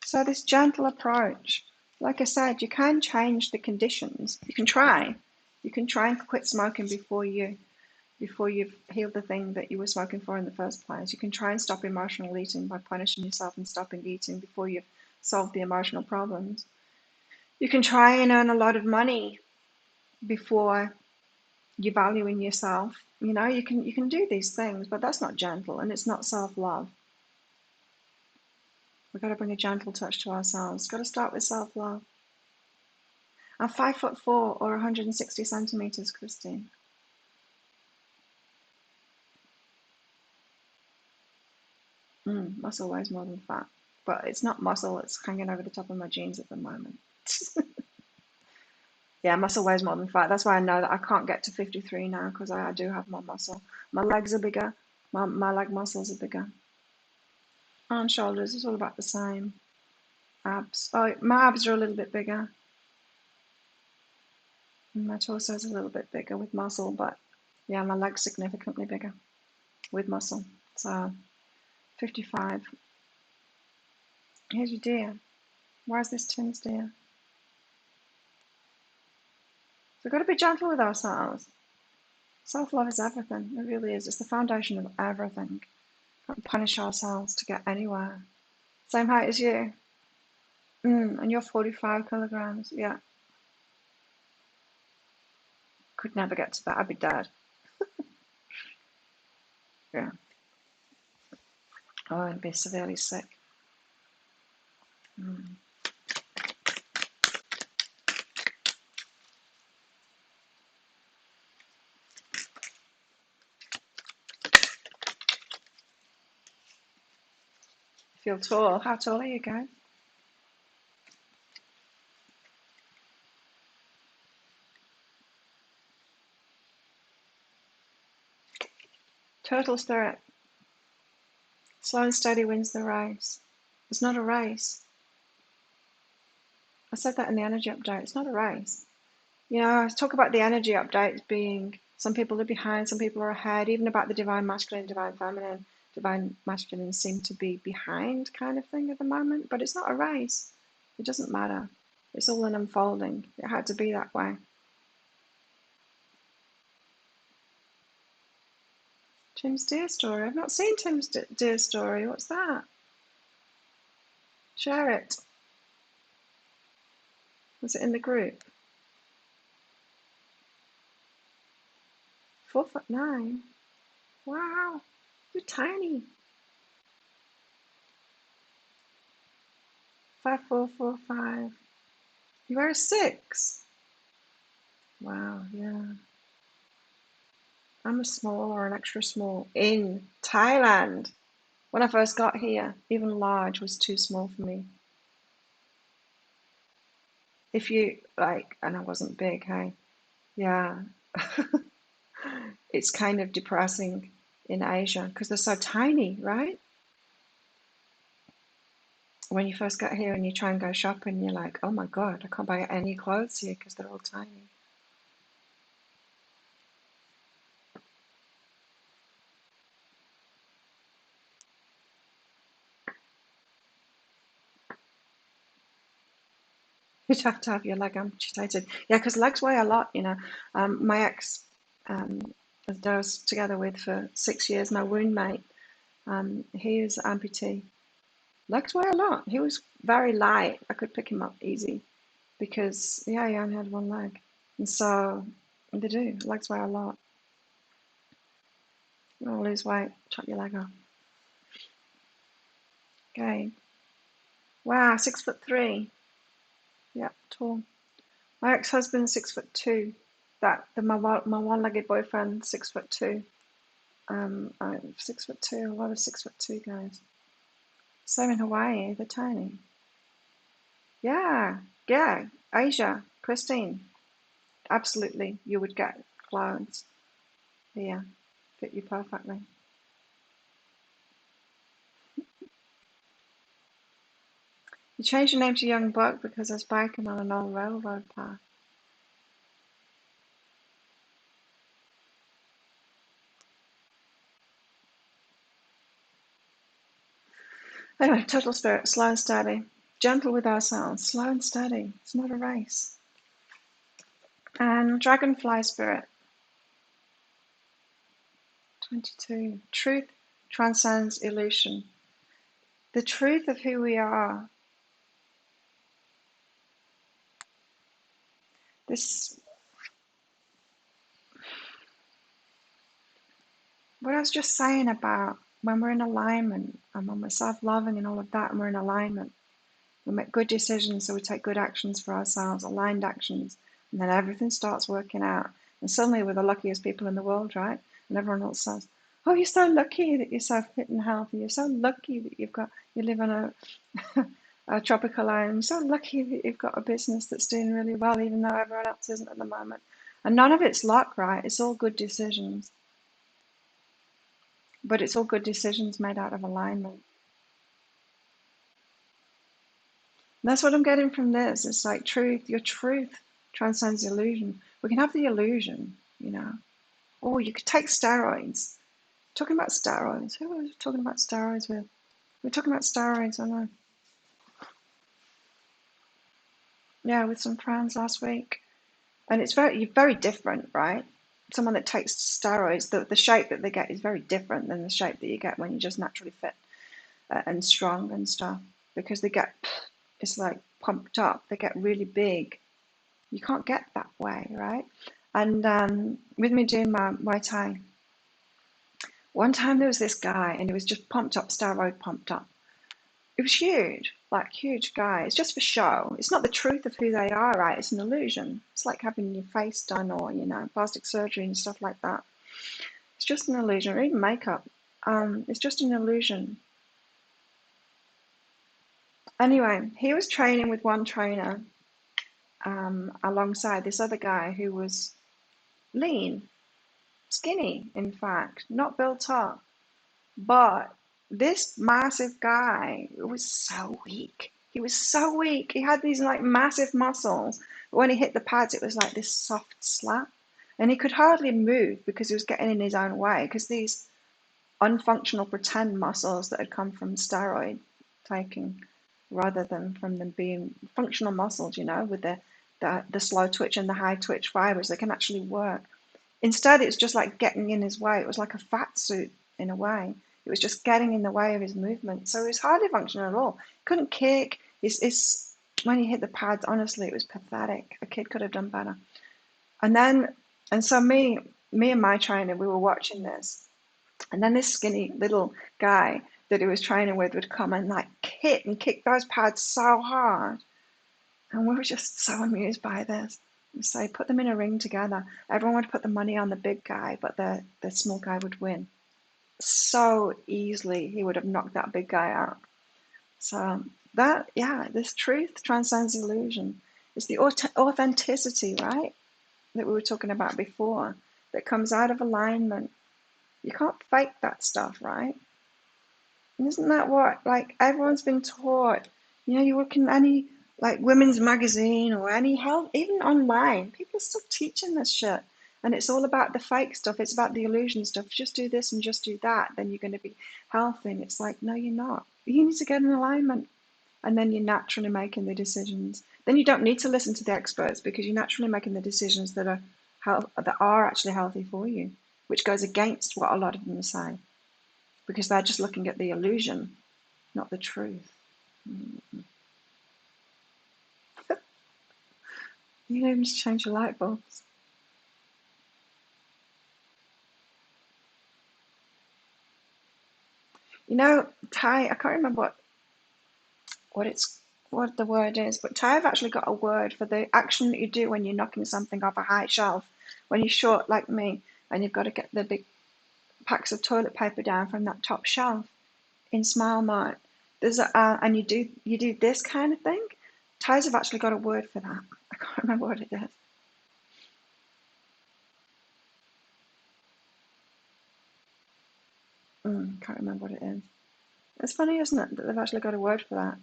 So this gentle approach, like I said, you can change the conditions. You can try. You can try and quit smoking before you've healed the thing that you were smoking for in the first place. You can try and stop emotional eating by punishing yourself and stopping eating before you've solved the emotional problems. You can try and earn a lot of money before you're valuing yourself. You can do these things, but that's not gentle and it's not self-love. We've got to bring a gentle touch to ourselves. Got to start with self-love. I'm 5'4" or 160 centimeters, Christine. Muscle weighs more than fat, but it's not muscle. It's hanging over the top of my jeans at the moment. Yeah, muscle weighs more than fat. That's why I know that I can't get to 53 now because I do have more muscle. My legs are bigger. My leg muscles are bigger. Arms, shoulders, it's all about the same. Abs. Oh, my abs are a little bit bigger. And my torso is a little bit bigger with muscle, but yeah, my leg's significantly bigger with muscle. So 55. Here's your deer. Why is this Tim's deer? So we've got to be gentle with ourselves. Self-love is everything. It really is. It's the foundation of everything. Can't punish ourselves to get anywhere. Same height as you. And you're 45 kilograms. Yeah. Could never get to that. I'd be dead. Yeah. Oh, I'd be severely sick. Feel tall. How tall are you, guys? Turtle spirit. Slow and steady wins the race. It's not a race. I said that in the energy update. It's not a race. I talk about the energy updates being some people are behind, some people are ahead, even about the divine masculine, divine feminine. Divine masculine seem to be behind kind of thing at the moment, but it's not a race. It doesn't matter. It's all an unfolding. It had to be that way. Tim's deer story. I've not seen Tim's deer story. What's that? Share it. Was it in the group? 4'9". Wow, you're tiny. 5'4", 4'5". You are a 6. Wow, yeah. I'm a small or an extra small in Thailand. When I first got here, even large was too small for me. If you like, and I wasn't big, hey? Yeah. It's kind of depressing in Asia because they're so tiny, right? When you first get here and you try and go shopping, you're like, oh my God, I can't buy any clothes here because they're all tiny. You'd have to have your leg amputated. Yeah, because legs weigh a lot, you know. My ex, um, that I was together with for 6 years, my roommate, he was amputee. Legs weigh a lot. He was very light. I could pick him up easy because, yeah, he only had one leg. And so they do. Legs weigh a lot. You want to lose weight, chop your leg off. Okay. Wow, 6'3". Yeah, tall. My ex-husband's 6'2". My one-legged boyfriend, 6'2". I'm 6'2". A lot of 6'2" guys. Same in Hawaii. They're tiny. Yeah, yeah. Asia, Christine. Absolutely, you would get clothes here. Fit you perfectly. You changed your name to Young Buck because I was biking on an old railroad path. Anyway, total spirit, slow and steady. Gentle with ourselves, slow and steady. It's not a race. And dragonfly spirit, 22. Truth transcends illusion. The truth of who we are. This, what I was just saying about when we're in alignment and when we're self-loving and all of that, and we're in alignment, we make good decisions, so we take good actions for ourselves, aligned actions, and then everything starts working out. And suddenly we're the luckiest people in the world, right? And everyone else says, "Oh, you're so lucky that you're so fit and healthy. You're so lucky that you live on a tropical island. You're so lucky that you've got a business that's doing really well, even though everyone else isn't at the moment." And none of it's luck, right? It's all good decisions. But it's all good decisions made out of alignment. And that's what I'm getting from this. It's like truth, your truth transcends illusion. We can have the illusion, you know. Or you could take steroids. Talking about steroids. Who was talking about steroids with? We were talking about steroids, I know. Yeah, with some friends last week. And it's very different, right? Someone that takes steroids, the shape that they get is very different than the shape that you get when you're just naturally fit and strong and stuff. Because they get, it's like pumped up. They get really big. You can't get that way, right? And with me doing my Muay Thai, one time there was this guy and he was just pumped up, steroid pumped up. It was huge, like huge guy. It's just for show. It's not the truth of who they are, right? It's an illusion. It's like having your face done or, you know, plastic surgery and stuff like that. It's just an illusion, or even makeup. It's just an illusion. Anyway, he was training with one trainer alongside this other guy who was lean, skinny, in fact, not built up. But this massive guy was so weak. He was so weak. He had these like massive muscles. But when he hit the pads, it was like this soft slap. And he could hardly move because he was getting in his own way. Because these unfunctional pretend muscles that had come from steroid taking rather than from them being functional muscles, you know, with the slow twitch and the high twitch fibers that can actually work. Instead, it was just like getting in his way. It was like a fat suit in a way. It was just getting in the way of his movement. So he was hardly functional at all. Couldn't kick. When he hit the pads, honestly, it was pathetic. A kid could have done better. And then, and so me and my trainer, we were watching this. And then this skinny little guy that he was training with would come and like hit and kick those pads so hard. And we were just so amused by this. Say, put them in a ring together. Everyone would put the money on the big guy, but the small guy would win. So easily, he would have knocked that big guy out. So this truth transcends illusion. It's the authenticity, right, that we were talking about before, that comes out of alignment. You can't fake that stuff, right? And isn't that what, like, everyone's been taught? You look in any, like, women's magazine or any health, even online, people are still teaching this shit. And it's all about the fake stuff. It's about the illusion stuff. Just do this and just do that, then you're going to be healthy. And it's like, no, you're not. You need to get in alignment. And then you're naturally making the decisions. Then you don't need to listen to the experts because you're naturally making the decisions that are actually healthy for you, which goes against what a lot of them are saying because they're just looking at the illusion, not the truth. You can even just change your light bulbs. Thai, I can't remember what the word is, but Thai have actually got a word for the action that you do when you're knocking something off a high shelf. When you're short like me and you've got to get the big packs of toilet paper down from that top shelf in Smile Mart. And you do this kind of thing. Thais have actually got a word for that. I can't remember what it is. Can't remember what it is. It's funny, isn't it, that they've actually got a word for that?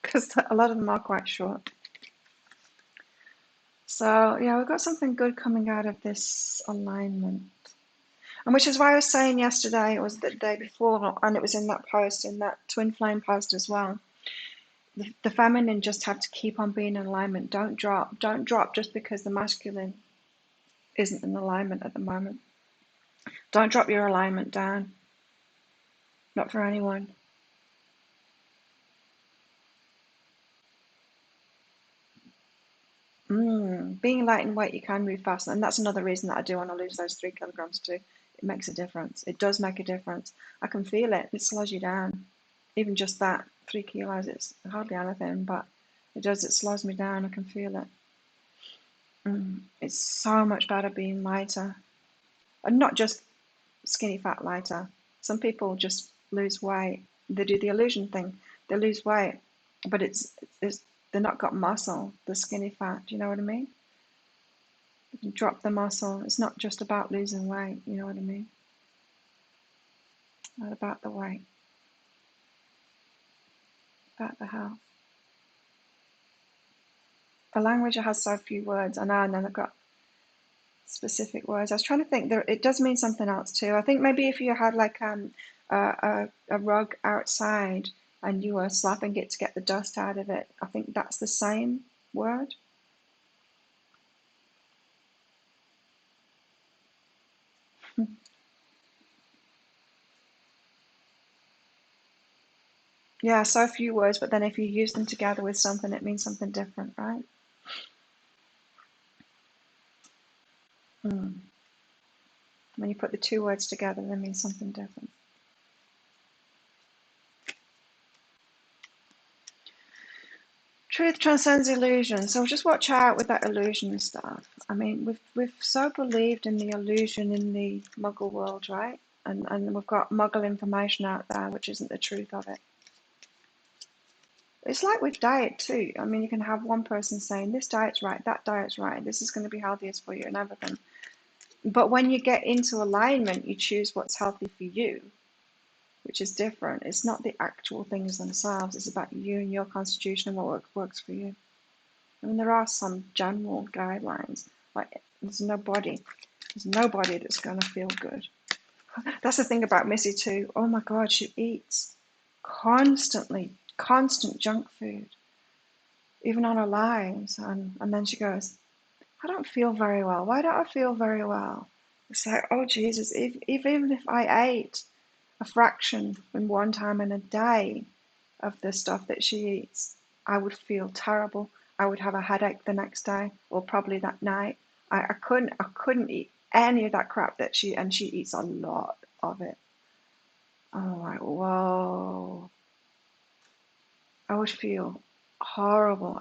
Because a lot of them are quite short. So yeah, we've got something good coming out of this alignment. And which is why I was saying yesterday, it was the day before, and it was in that post, in that twin flame post as well. The feminine just have to keep on being in alignment. Don't drop. Don't drop just because the masculine isn't in alignment at the moment. Don't drop your alignment down. Not for anyone. Being light and weight, you can move faster. And that's another reason that I do want to lose those 3 kilograms too. It makes a difference. It does make a difference. I can feel it. It slows you down. Even just that 3 kilos, it's hardly anything, but it does. It slows me down. I can feel it. It's so much better being lighter. And not just skinny fat lighter. Some people just lose weight. They do the illusion thing. They lose weight, but it's they're not got muscle. They're skinny fat. Do you know what I mean? You drop the muscle. It's not just about losing weight. You know what I mean? Not about the weight. About the health. A language that has so few words. I know, and then I've got specific words. I was trying to think. It does mean something else too. I think maybe if you had like a rug outside and you were slapping it to get the dust out of it, I think that's the same word. Yeah, so few words, but then if you use them together with something, it means something different, right? When you put the 2 words together, they mean something different. Truth transcends illusion. So just watch out with that illusion stuff. I mean, we've so believed in the illusion in the Muggle world, right? And we've got Muggle information out there, which isn't the truth of it. It's like with diet too. I mean, you can have one person saying this diet's right, that diet's right, this is going to be healthiest for you and everything. But when you get into alignment, you choose what's healthy for you, which is different. It's not the actual things themselves. It's about you and your constitution and what works for you. I mean, there are some general guidelines. Like, there's nobody that's going to feel good. That's the thing about Missy too. Oh my God, she eats constantly, constant junk food, even on her lives. And then she goes, I don't feel very well. Why don't I feel very well? It's like, oh Jesus, even if I ate a fraction in one time in a day of the stuff that she eats, I would feel terrible. I would have a headache the next day or probably that night. I couldn't eat any of that crap that she eats a lot of it. I'm like, whoa. I would feel horrible.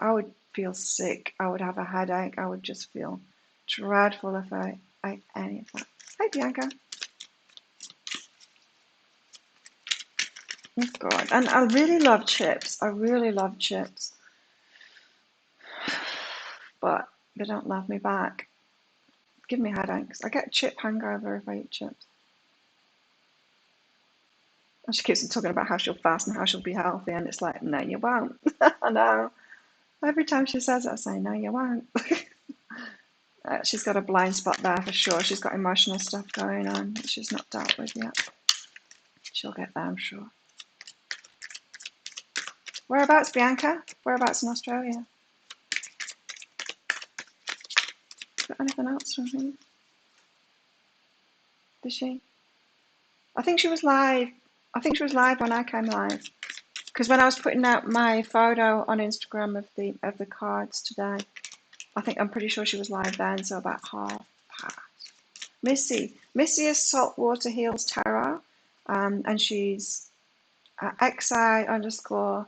feel sick. I would have a headache. I would just feel dreadful if I ate any of that. Hi, Bianca. Oh, God. And I really love chips. I really love chips. But they don't love me back. Give me headaches. I get chip hangover if I eat chips. And she keeps talking about how she'll fast and how she'll be healthy. And it's like, no, you won't. I know. Every time she says it, I say, no, you won't. She's got a blind spot there for sure. She's got emotional stuff going on that she's not dealt with yet. She'll get there, I'm sure. Whereabouts, Bianca? Whereabouts in Australia? Got anything else from here? Did she? I think she was live. I think she was live when I came live. Because when I was putting out my photo on Instagram of the cards today, I'm pretty sure she was live then, so about half past. Missy is Saltwater Heals Tarot, and she's xi_Missy_xi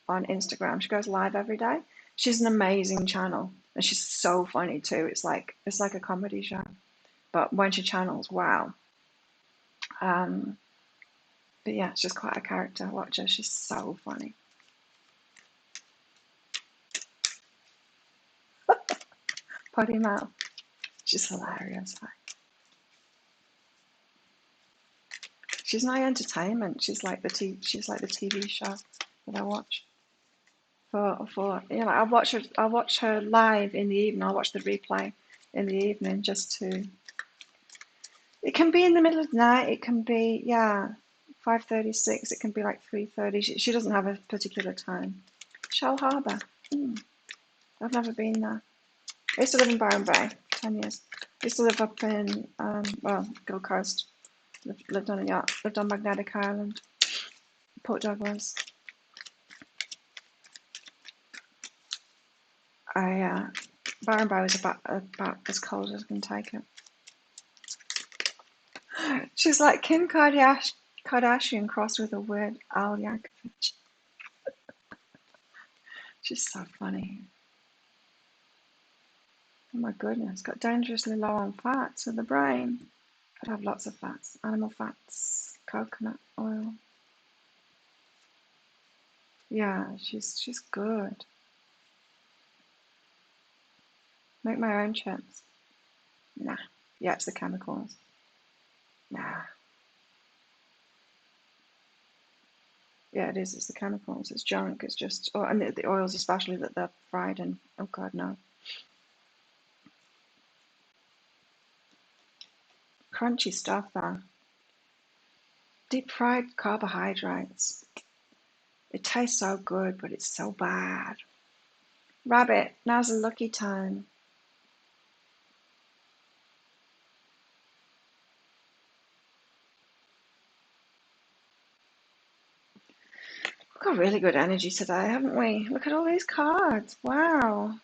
on Instagram. She goes live every day. She's an amazing channel, and she's so funny too. It's like a comedy show, but when she channels, wow. But yeah, she's quite a character. Watch her. She's so funny. Potty mouth. She's hilarious. She's my entertainment. She's like the TV show that I watch. I watch her live in the evening. I'll watch the replay in the evening just to. It can be in the middle of the night. It can be 5:36. It can be like 3:30. She doesn't have a particular time. Shell Harbour. I've never been there. I used to live in Byron Bay 10 years. I used to live up in Gold Coast. Lived on a yacht. Lived on Magdalena Island, Port Douglas. Byron Bay was about as cold as I can take it. She's like Kim Kardashian crossed with a weird Al Yankovic. She's so funny. Oh my goodness, got dangerously low on fat, so the brain could have lots of fats, animal fats, coconut oil. Yeah, she's good. Make my own chips. Nah. Yeah, it's the chemicals. Nah. Yeah, it is. It's the chemicals. It's junk. It's just, and the oils especially that they're fried in. Oh God, no. Crunchy stuff though. Deep fried carbohydrates. It tastes so good, but it's so bad. Rabbit, now's a lucky time. We've got really good energy today, haven't we? Look at all these cards. Wow.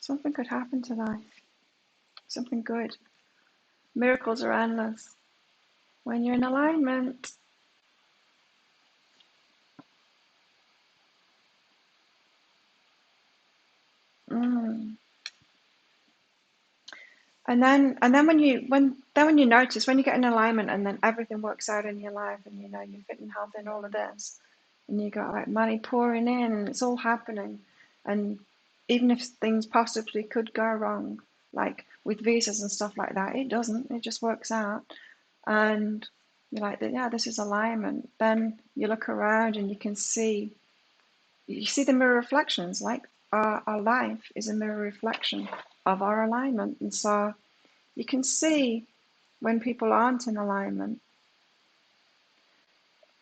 Something could happen today. Something good. Miracles are endless when you're in alignment. Mm. And then when you notice when you get in alignment and then everything works out in your life and you know you're fit and healthy and all of this and you got like money pouring in and it's all happening and even if things possibly could go wrong like with visas and stuff like that, it doesn't, it just works out and you're like, yeah, this is alignment. Then you look around and you see the mirror reflections, like our life is a mirror reflection of our alignment. And so you can see when people aren't in alignment.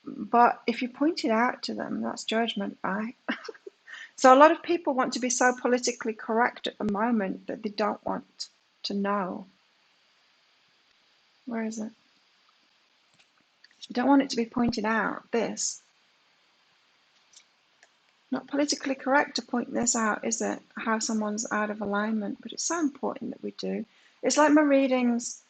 But if you point it out to them, that's judgment, right? So a lot of people want to be so politically correct at the moment that they don't want to know. Where is it? You don't want it to be pointed out, this. Not politically correct to point this out, is it? How someone's out of alignment, but it's so important that we do. It's like my readings.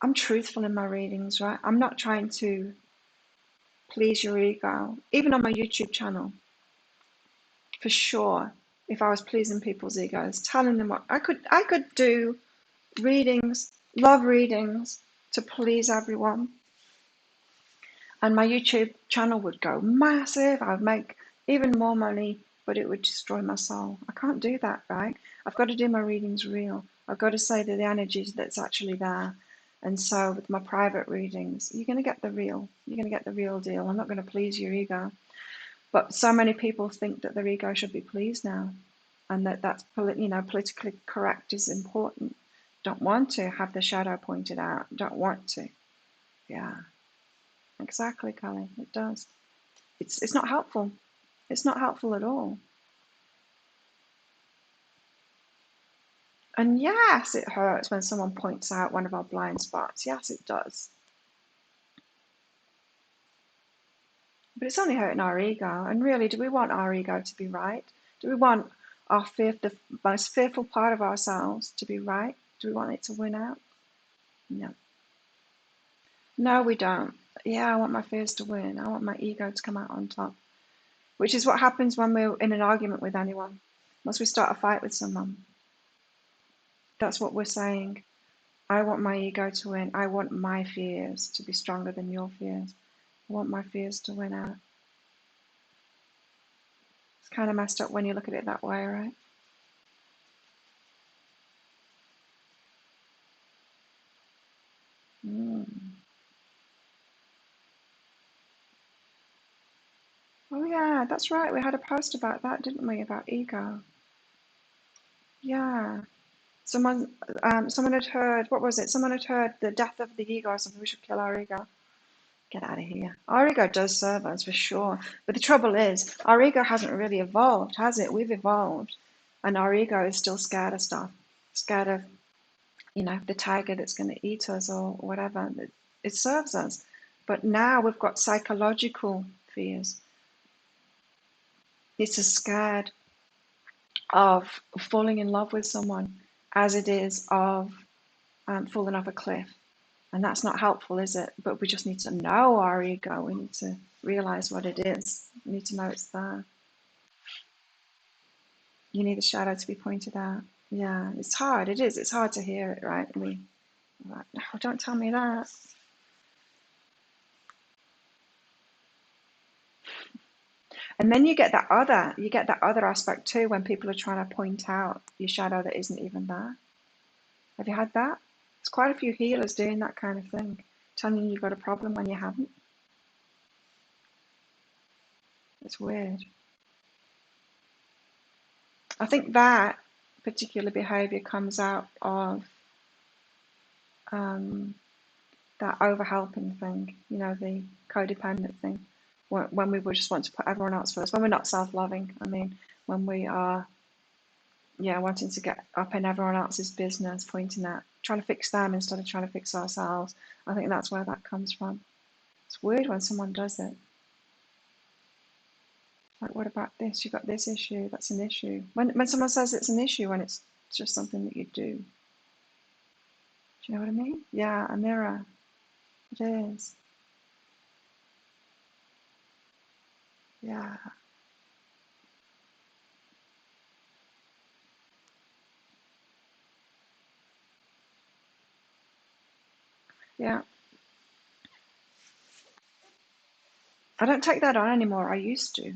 I'm truthful in my readings, right? I'm not trying to please your ego. Even on my YouTube channel, for sure, if I was pleasing people's egos, telling them what I could do readings, love readings to please everyone. And my YouTube channel would go massive. I would make even more money, but it would destroy my soul. I can't do that, right? I've got to do my readings real. I've got to say that the energy that's actually there. And so with my private readings, you're going to get the real. You're going to get the real deal. I'm not going to please your ego. But so many people think that their ego should be pleased now, and that's politically correct is important. Don't want to have the shadow pointed out. Don't want to. Yeah. Exactly, Kelly. It does. It's not helpful. It's not helpful at all. And yes, it hurts when someone points out one of our blind spots. Yes, it does. But it's only hurting our ego. And really, do we want our ego to be right? Do we want the most fearful part of ourselves to be right? Do we want it to win out? No. No, we don't. Yeah, I want my fears to win. I want my ego to come out on top. Which is what happens when we're in an argument with anyone. Once we start a fight with someone, that's what we're saying. I want my ego to win. I want my fears to be stronger than your fears. I want my fears to win out. It's kind of messed up when you look at it that way, right? Oh yeah, that's right. We had a post about that, didn't we? About ego. Yeah. Someone had heard, what was it? Someone had heard the death of the ego or something. We should kill our ego. Get out of here. Our ego does serve us for sure. But the trouble is, our ego hasn't really evolved, has it? We've evolved. And our ego is still scared of stuff. Scared of, the tiger that's going to eat us or whatever. It serves us. But now we've got psychological fears. It's as scared of falling in love with someone as it is of falling off a cliff. And that's not helpful, is it? But we just need to know our ego. We need to realize what it is. We need to know it's there. You need the shadow to be pointed out. Yeah, it's hard. It is. It's hard to hear it, right? We're like, no, don't tell me that. And then you get that other aspect too when people are trying to point out your shadow that isn't even there. Have you had that? There's quite a few healers doing that kind of thing, telling you you've got a problem when you haven't. It's weird. I think that particular behavior comes out of that over-helping thing, the codependent thing, when we just want to put everyone else first, when we're not self-loving, when we are, wanting to get up in everyone else's business, pointing at, trying to fix them instead of trying to fix ourselves. I think that's where that comes from. It's weird when someone does it. Like, what about this? You've got this issue, that's an issue. When someone says it's an issue, when it's just something that you do. Do you know what I mean? Yeah, a mirror. It is. Yeah. Yeah. I don't take that on anymore. I used to.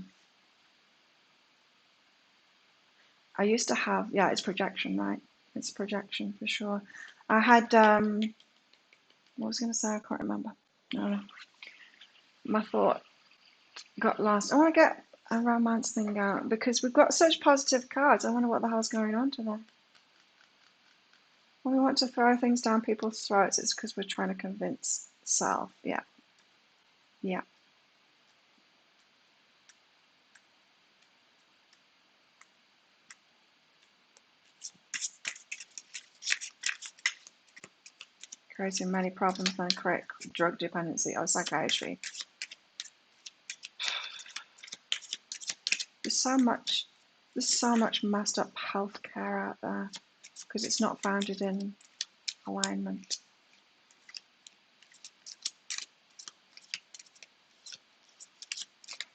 I used to have, yeah, it's projection, right? It's projection for sure. I had, what was I going to say? I can't remember. No, my thought got lost. I want to get a romance thing out because we've got such positive cards. I wonder what the hell's going on to them. When we want to throw things down people's throats, it's because we're trying to convince self. Yeah, yeah. Creating many problems and create drug dependency or psychiatry. There's so much messed up healthcare out there because it's not founded in alignment.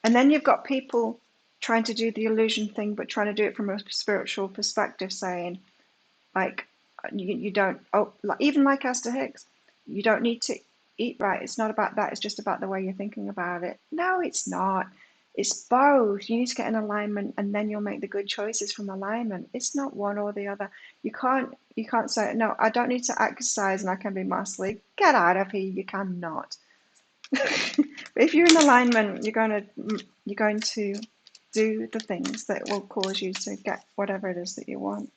And then you've got people trying to do the illusion thing, but trying to do it from a spiritual perspective, saying, like, you don't, oh, like, even like Esther Hicks, you don't need to eat right. It's not about that. It's just about the way you're thinking about it. No, it's not. It's both. You need to get in alignment, and then you'll make the good choices from alignment. It's not one or the other. You can't say, no, I don't need to exercise and I can be muscly. Get out of here. You cannot. But if you're in alignment, you're going to do the things that will cause you to get whatever it is that you want.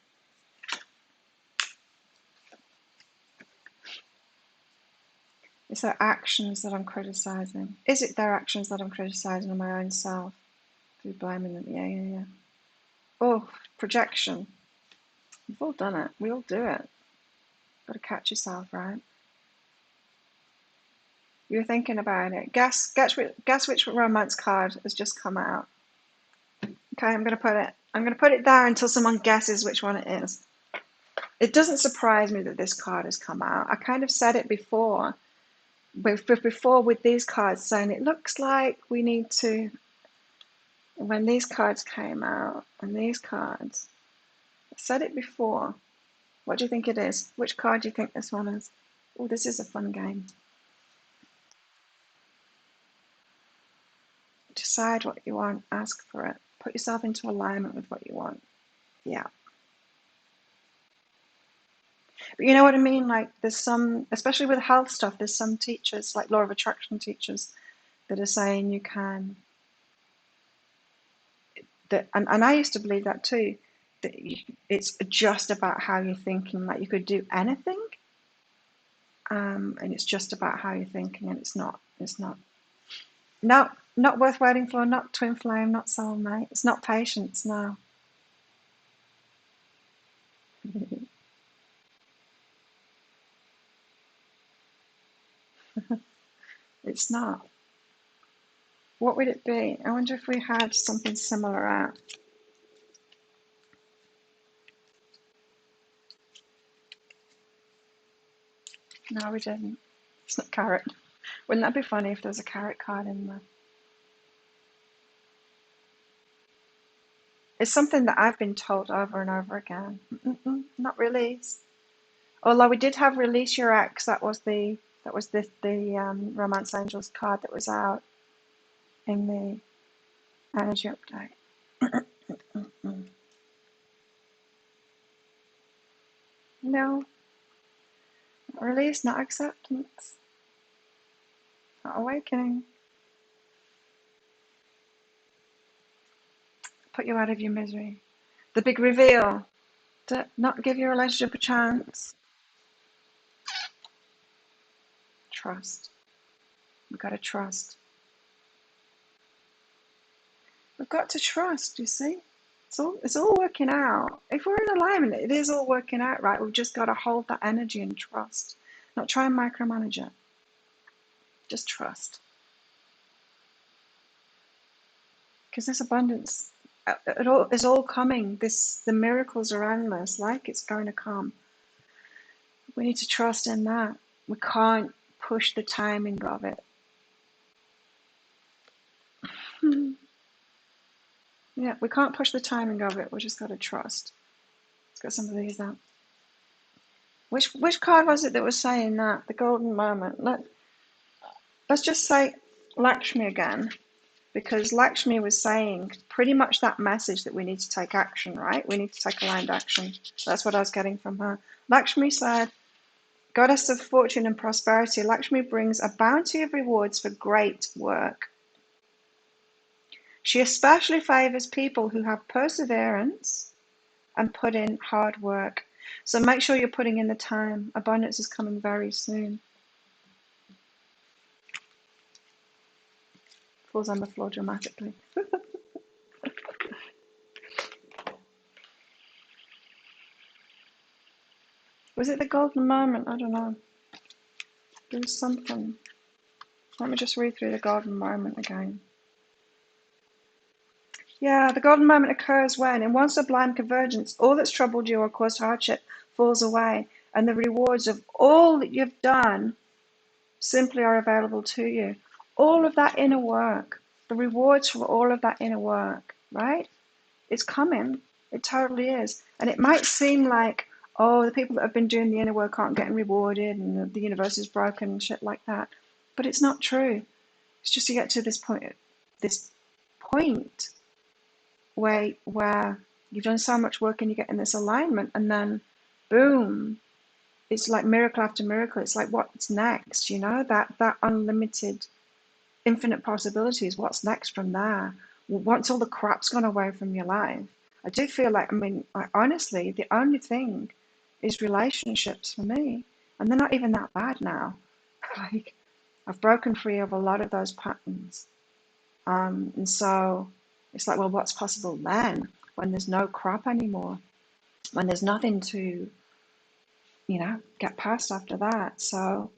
It's their actions that I'm criticizing. Is it their actions that I'm criticizing in my own self? Through blaming them. Yeah. Oh, projection. We've all done it. We all do it. Got to catch yourself, right? You're thinking about it. Guess which romance card has just come out. Okay, I'm gonna put it there until someone guesses which one it is. It doesn't surprise me that this card has come out. I kind of said it before, before with these cards, saying it looks like we need to. When these cards came out, and these cards, I said it before. What do you think it is? Which card do you think this one is? Oh, this is a fun game. Decide what you want, ask for it. Put yourself into alignment with what you want. Yeah. But you know what I mean? Like, there's some, especially with health stuff, there's some teachers, like law of attraction teachers, that are saying you can, and I used to believe that too, that it's just about how you're thinking, like you could do anything, and it's just about how you're thinking, and it's not. No, not worth waiting for, not twin flame, not soulmate. It's not patience, no. It's not. What would it be? I wonder if we had something similar out. No, we didn't. It's not carrot. Wouldn't that be funny if there's a carrot card in there? It's something that I've been told over and over again. Not release. Although we did have release your ex. That was the Romance Angels card that was out in the energy update. No, not release, not acceptance, not awakening. Put you out of your misery. The big reveal. To not give your relationship a chance. Trust. We've got to trust. We've got to trust, you see? It's all working out. If we're in alignment, it is all working out, right? We've just got to hold that energy and trust. Not try and micromanage it. Just trust. Because this abundance, it all is all coming. The miracles are endless, like it's going to come. We need to trust in that. We can't push the timing of it. Yeah, we can't push the timing of it. We just got to trust. Let's get some of these out. Which card was it that was saying that? The golden moment. Let's just say Lakshmi again, because Lakshmi was saying pretty much that message that we need to take action, right? We need to take aligned action. That's what I was getting from her. Lakshmi said, Goddess of fortune and prosperity, Lakshmi brings a bounty of rewards for great work. She especially favors people who have perseverance and put in hard work. So make sure you're putting in the time. Abundance is coming very soon. Falls on the floor dramatically. Was it the golden moment? I don't know. There's something. Let me just read through the golden moment again. Yeah, the golden moment occurs when, in one sublime convergence, all that's troubled you or caused hardship falls away, and the rewards of all that you've done simply are available to you. All of that inner work, The rewards for all of that inner work, right? It's coming. It totally is. And it might seem like, oh, the people that have been doing the inner work aren't getting rewarded and the universe is broken and shit like that. But it's not true. It's just you get to this point where you've done so much work and you get in this alignment, and then boom, it's like miracle after miracle. It's like, what's next? You know, that unlimited, infinite possibilities. What's next from there? Once all the crap's gone away from your life, I do feel like, I mean, honestly, the only thing is relationships for me, and they're not even that bad now. Like, I've broken free of a lot of those patterns. And so it's like, well, what's possible then when there's no crap anymore, when there's nothing to, get past after that? So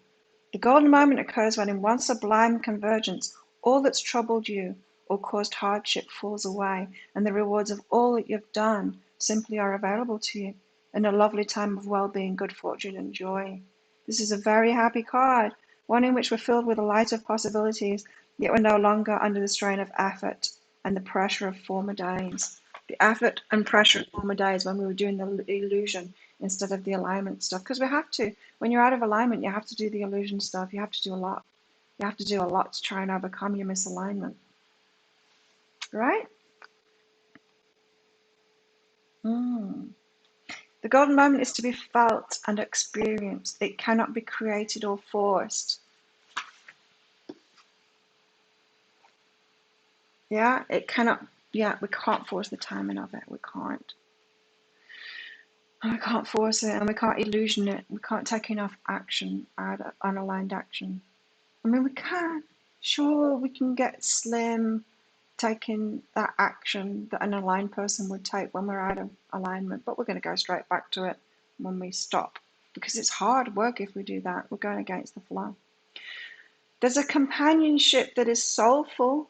the golden moment occurs when, in one sublime convergence, all that's troubled you or caused hardship falls away, and the rewards of all that you've done simply are available to you in a lovely time of well-being, good fortune, and joy. This is a very happy card, one in which we're filled with a light of possibilities, yet we're no longer under the strain of effort and the pressure of former days. The effort and pressure of former days when we were doing the illusion instead of the alignment stuff, because we have to. When you're out of alignment, you have to do the illusion stuff. You have to do a lot. You have to do a lot to try and overcome your misalignment, right? The golden moment is to be felt and experienced. It cannot be created or forced. Yeah, it cannot. Yeah, we can't force the timing of it. We can't. And we can't force it, and we can't illusion it. We can't take enough action out of unaligned action. I mean, we can. Sure, we can get slim taking that action that an aligned person would take when we're out of alignment, but we're going to go straight back to it when we stop, because it's hard work. If we do that, we're going against the flow. There's a companionship that is soulful,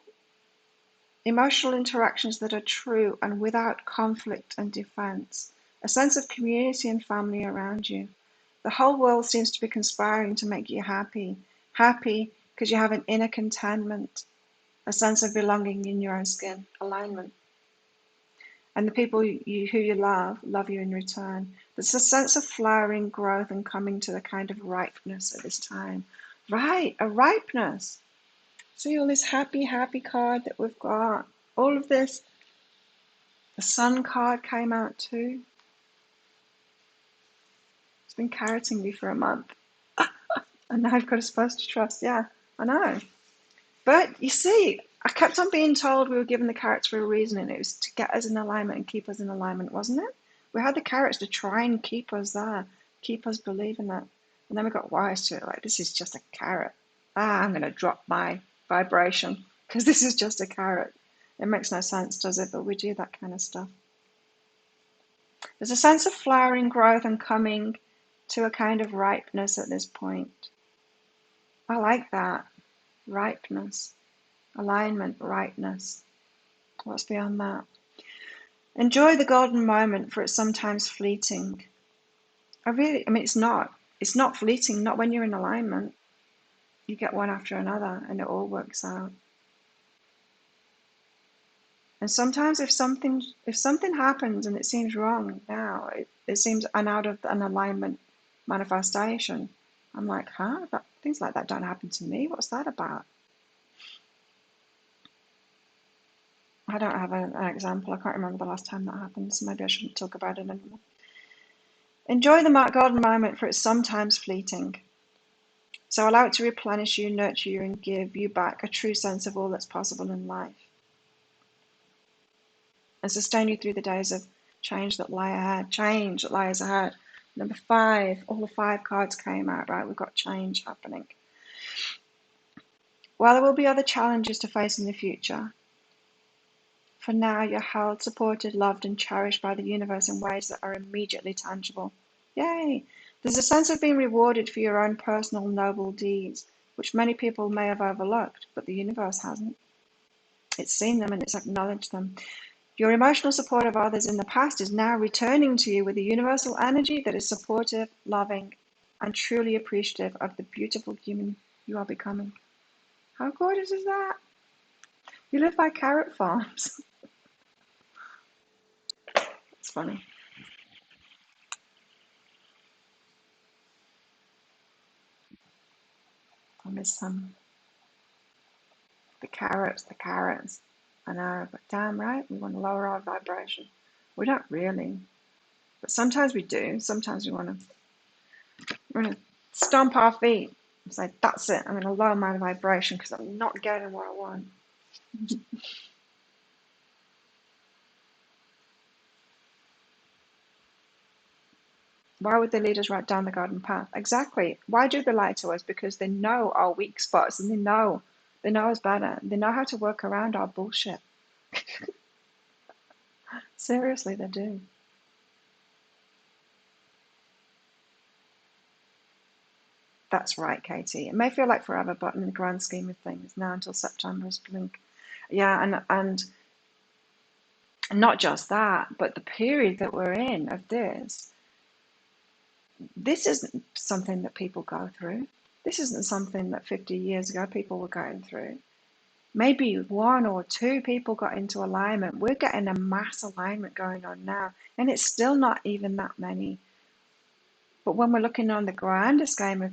emotional interactions that are true and without conflict and defense, a sense of community and family around you. The whole world seems to be conspiring to make you happy because you have an inner contentment, a sense of belonging in your own skin, alignment. And the people who you love you in return. There's a sense of flowering, growth, and coming to the kind of ripeness at this time. Right, a ripeness. See all this happy card that we've got. All of this. The sun card came out too. It's been carroting me for a month. And now I've got a supposed to trust. Yeah, I know. But you see, I kept on being told we were given the carrots for a reason, and it was to get us in alignment and keep us in alignment, wasn't it? We had the carrots to try and keep us there, keep us believing that. And then we got wise to it, like, this is just a carrot. I'm going to drop my vibration because this is just a carrot. It makes no sense, does it? But we do that kind of stuff. There's a sense of flowering, growth, and coming to a kind of ripeness at this point. I like that. Ripeness. Alignment, ripeness. What's beyond that? Enjoy the golden moment, for it's sometimes fleeting. It's not fleeting, not when you're in alignment. You get one after another and it all works out. And sometimes if something happens and it seems wrong now, it seems out of an alignment manifestation, I'm like, things like that don't happen to me. What's that about? I don't have an example. I can't remember the last time that happened, so maybe I shouldn't talk about it anymore. Enjoy the golden moment, for it's sometimes fleeting. So allow it to replenish you, nurture you, and give you back a true sense of all that's possible in life. And sustain you through the days of change that lie ahead. Change that lies ahead. Number 5, all the 5 cards came out, right? We've got change happening. While there will be other challenges to face in the future, for now you're held, supported, loved, and cherished by the universe in ways that are immediately tangible. Yay! There's a sense of being rewarded for your own personal noble deeds, which many people may have overlooked, but the universe hasn't. It's seen them and it's acknowledged them. Your emotional support of others in the past is now returning to you with a universal energy that is supportive, loving, and truly appreciative of the beautiful human you are becoming. How gorgeous is that? You live by carrot farms. It's funny. I miss them. The carrots, the carrots. I know, but damn right, we want to lower our vibration. We don't really, but sometimes we do. Sometimes we want to stomp our feet and say, that's it, I'm going to lower my vibration because I'm not getting what I want. Why would they lead us right down the garden path? Exactly. Why do they lie to us? Because they know our weak spots and they know us better. They know how to work around our bullshit. Seriously, they do. That's right, Katie. It may feel like forever, but in the grand scheme of things, now until September is blink. Yeah, and not just that, but the period that we're in of this isn't something that people go through. This isn't something that 50 years ago people were going through. Maybe one or two people got into alignment. We're getting a mass alignment going on now, and it's still not even that many. But when we're looking on the grander scale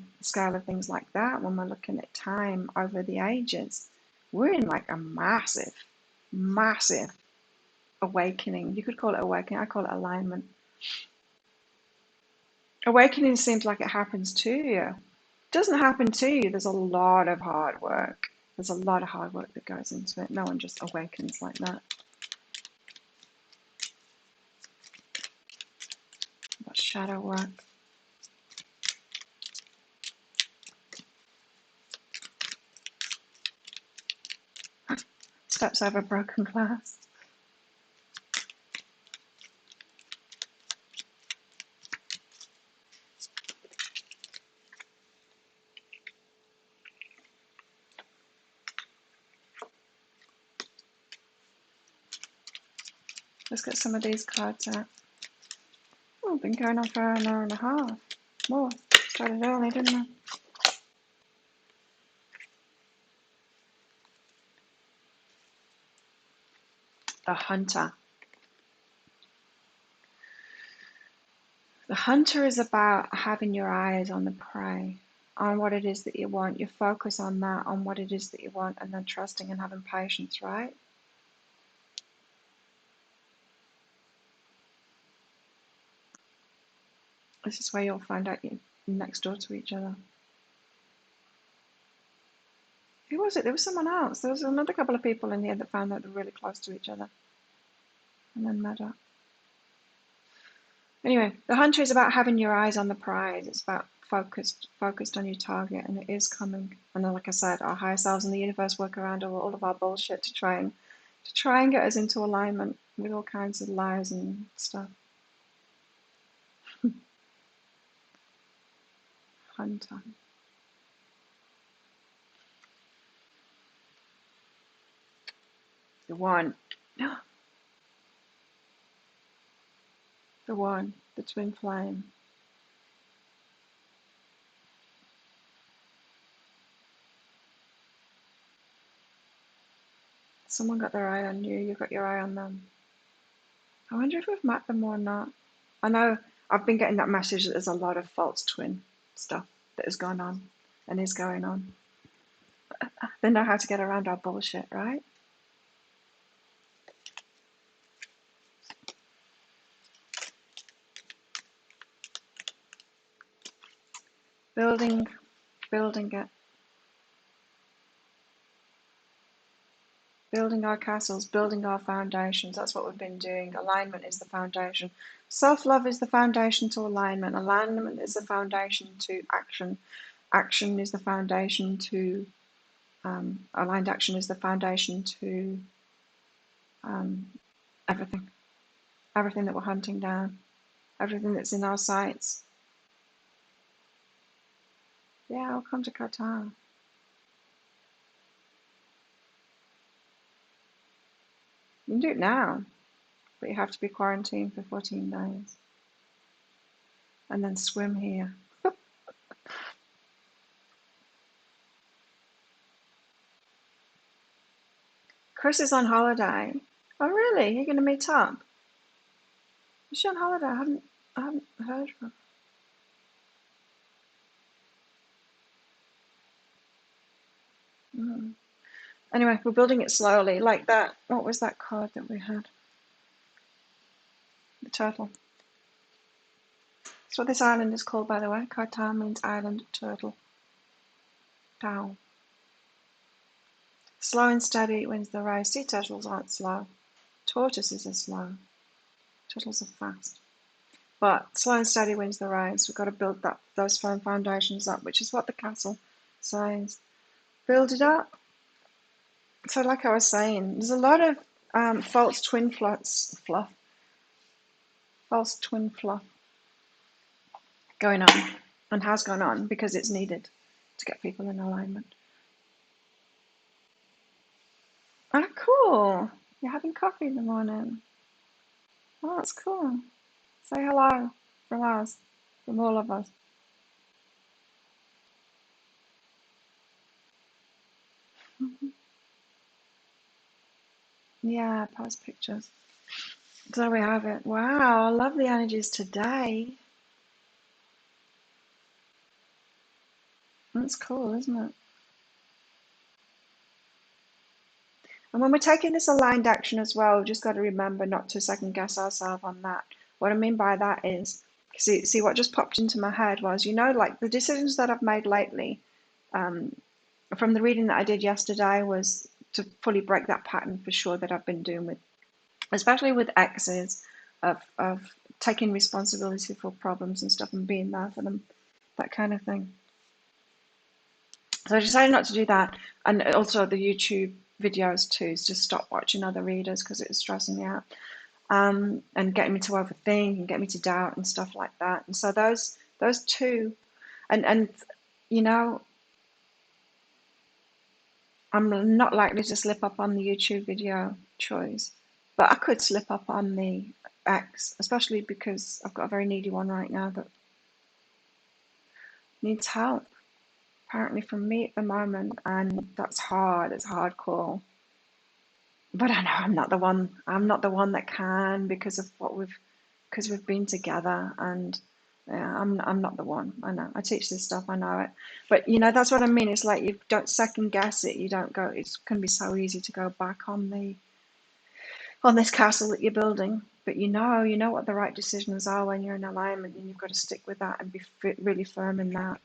of things like that, when we're looking at time over the ages, we're in like a massive, massive awakening. You could call it awakening. I call it alignment. Awakening seems like it happens to you. It doesn't happen to you. There's a lot of hard work. There's a lot of hard work that goes into it. No one just awakens like that. That's shadow work. Steps over broken glass. Let's get some of these cards out. Oh, been going on for an hour and a half. More. Started early, didn't I? The hunter. The hunter is about having your eyes on the prey, on what it is that you want. You focus on that, on what it is that you want, and then trusting and having patience, right? This is where you'll find out you're next door to each other. Who was it? There was someone else. There was another couple of people in here that found that they're really close to each other and then met up. Anyway, the hunter is about having your eyes on the prize. It's about focused on your target, and it is coming. And then, like I said, our higher selves in the universe work around all of our bullshit to try and get us into alignment with all kinds of lies and stuff. Hunter. The one. The one. The twin flame. Someone got their eye on you, you got your eye on them. I wonder if we've met them or not. I know I've been getting that message that there's a lot of false twin stuff that has gone on and is going on. They know how to get around our bullshit, right? Building, building it. Building our castles, building our foundations. That's what we've been doing. Alignment is the foundation. Self-love is the foundation to alignment. Alignment is the foundation to action. Action is the foundation to aligned action is the foundation to everything. Everything that we're hunting down. Everything that's in our sights. Yeah, I'll come to Kaczan. You can do it now, but you have to be quarantined for 14 days. And then swim here. Chris is on holiday. Oh, really? You're going to meet up? Is she on holiday? I haven't heard from her. Mm. Anyway, we're building it slowly, like that. What was that card that we had? The turtle. That's what this island is called, by the way. Kaczan means island turtle. Tau. Slow and steady wins the race. Sea turtles aren't slow. Tortoises are slow. Turtles are fast. But slow and steady wins the race. We've got to build those firm foundations up, which is what the castle says. Build it up. So, like I was saying, there's a lot of false twin fluff going on, and has gone on because it's needed to get people in alignment. Oh, cool! You're having coffee in the morning. Oh, that's cool. Say hello from us, from all of us. Yeah, post pictures. So we have it. Wow, lovely energies today. That's cool, isn't it? And when we're taking this aligned action as well, we've just got to remember not to second guess ourselves on that. What I mean by that is, see what just popped into my head was, like the decisions that I've made lately, um, from the reading that I did yesterday, was to fully break that pattern for sure that I've been doing with, especially with exes, of taking responsibility for problems and stuff and being there for them, that kind of thing. So I decided not to do that, and also the YouTube videos too, is just stop watching other readers because it was stressing me out, and getting me to overthink and get me to doubt and stuff like that. And so those two, and you know, I'm not likely to slip up on the YouTube video choice, but I could slip up on the X, especially because I've got a very needy one right now that needs help, apparently from me at the moment, and that's hard. It's a hard call. But I know I'm not the one. I'm not the one that can because we've been together, and yeah, I'm not the one. I know. I teach this stuff. I know it. But that's what I mean. It's like you don't second guess it. You don't go. It can be so easy to go back on this castle that you're building. But you know what the right decisions are when you're in alignment, and you've got to stick with that and be really firm in that.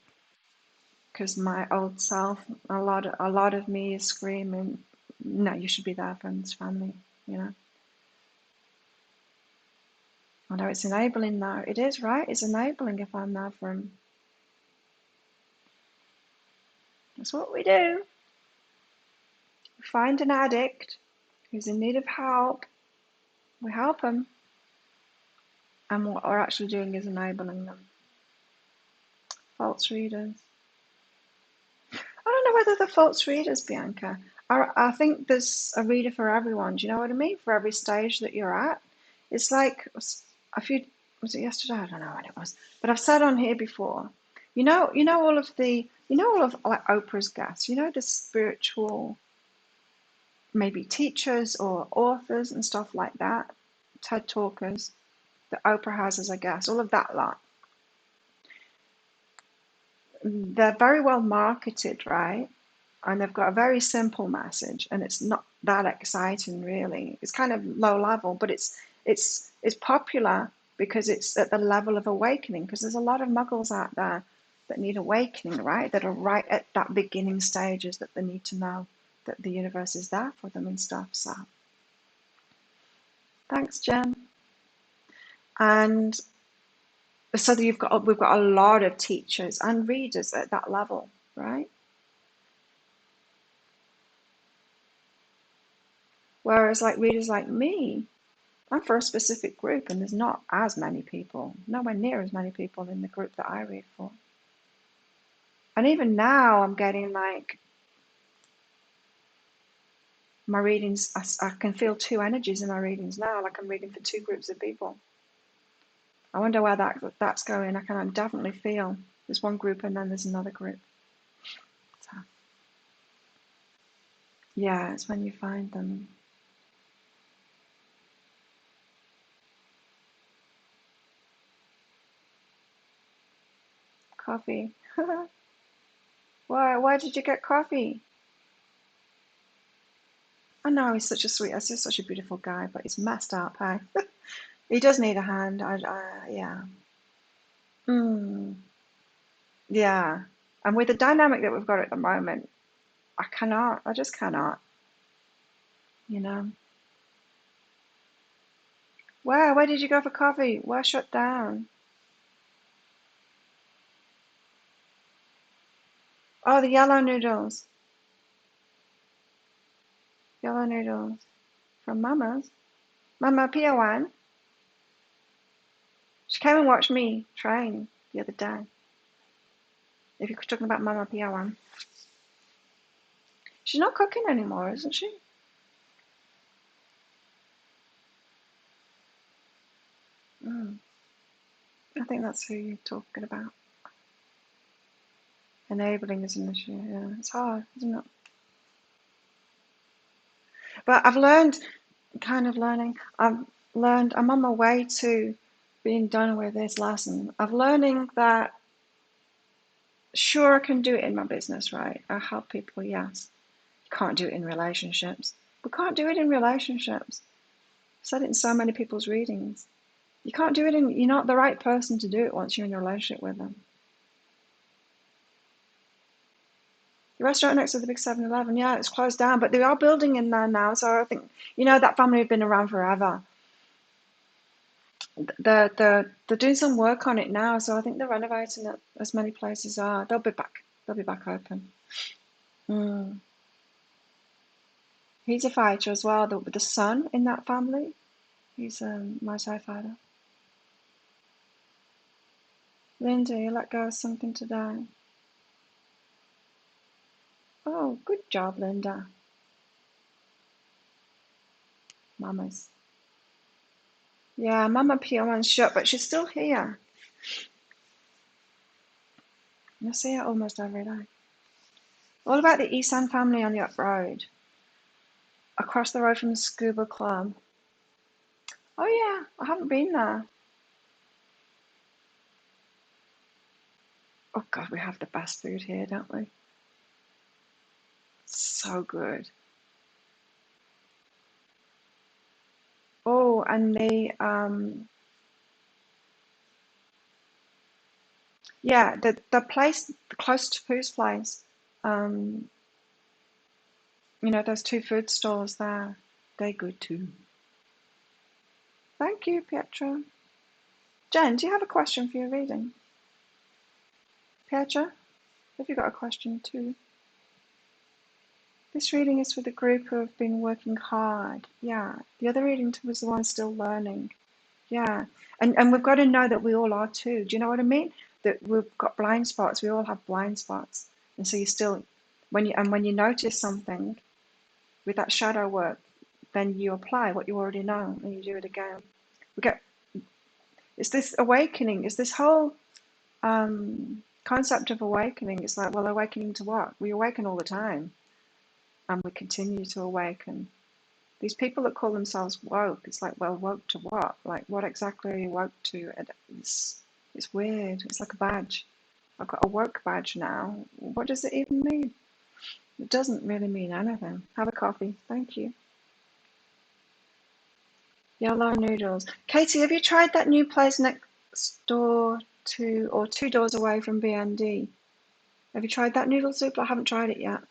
Because my old self, a lot of me is screaming, no, you should be there for this family. You know. I know it's enabling now. It is, right? It's enabling if I'm there for him. That's what we do. We find an addict who's in need of help. We help them. And what we're actually doing is enabling them. False readers. I don't know whether they're false readers, Bianca. I think there's a reader for everyone. Do you know what I mean? For every stage that you're at. It's like a few, was it yesterday? I don't know when it was. But I've said on here before, all of like Oprah's guests, the spiritual, maybe teachers or authors and stuff like that, TED talkers that Oprah has as a guest, all of that lot. They're very well marketed, right? And they've got a very simple message, and it's not that exciting, really. It's kind of low level, but it's popular because it's at the level of awakening. Because there's a lot of muggles out there that need awakening, right? That are right at that beginning stages that they need to know that the universe is there for them and stuff. So, thanks, Jen. And so we've got a lot of teachers and readers at that level, right? Whereas like readers like me, I'm for a specific group, and there's not as many people, nowhere near as many people in the group that I read for. And even now, I'm getting like my readings, I can feel two energies in my readings now, like I'm reading for two groups of people. I wonder where that's going. I can definitely feel there's one group and then there's another group. So, Yeah, it's when you find them. Coffee. Why did you get coffee? I know he's such a sweet, he's just such a beautiful guy, but he's messed up, hey? He does need a hand. Yeah. Mm, yeah. And with the dynamic that we've got at the moment, I just cannot, you know. Where did you go for coffee? Where shut down? Oh, the yellow noodles. Yellow noodles from Mama's. Mama Piawan. She came and watched me train the other day. If you're talking about Mama Piawan. She's not cooking anymore, isn't she? Mm, I think that's who you're talking about. Enabling is an issue. Yeah, it's hard, isn't it? But I've learned, I'm on my way to being done with this lesson. I'm learning that, sure, I can do it in my business, right? I help people, yes. Can't do it in relationships. We can't do it in relationships. I've said it in so many people's readings. You can't do it you're not the right person to do it once you're in a relationship with them. The restaurant next to the big 7-Eleven, yeah, it's closed down, but they are building in there now. So I think, that family have been around forever. They're doing some work on it now, so I think they're renovating it, as many places are. They'll be back. They'll be back open. Mm. He's a fighter as well. The son in that family, he's a Muay Thai fighter. Linda, you let go of something today. Oh, good job, Linda. Mama's. Yeah, Mama Pioman's shut, but she's still here. I see her almost every day. What about the Isan family on the up road? Across the road from the scuba club. Oh yeah, I haven't been there. Oh God, we have the best food here, don't we? So good. Oh, and the place close to Pooh's place, um, those two food stalls there, they're good too. Thank you, Pietra. Jen, do you have a question for your reading? Pietra, have you got a question too? This reading is for the group who have been working hard. Yeah. The other reading was the one still learning. Yeah. And we've got to know that we all are too. Do you know what I mean? That we've got blind spots. We all have blind spots. And so you still, when you notice something with that shadow work, then you apply what you already know and you do it again. We get, it's this awakening, it's this whole concept of awakening. It's like, well, awakening to what? We awaken all the time and we continue to awaken. These people that call themselves woke, it's like, well, woke to what? Like, what exactly are you woke to? It's weird. It's like a badge. I've got a woke badge now. What does it even mean? It doesn't really mean anything. Have a coffee. Thank you. Yellow noodles. Katie, have you tried that new place next door to, or 2 doors away from BND? Have you tried that noodle soup? I haven't tried it yet.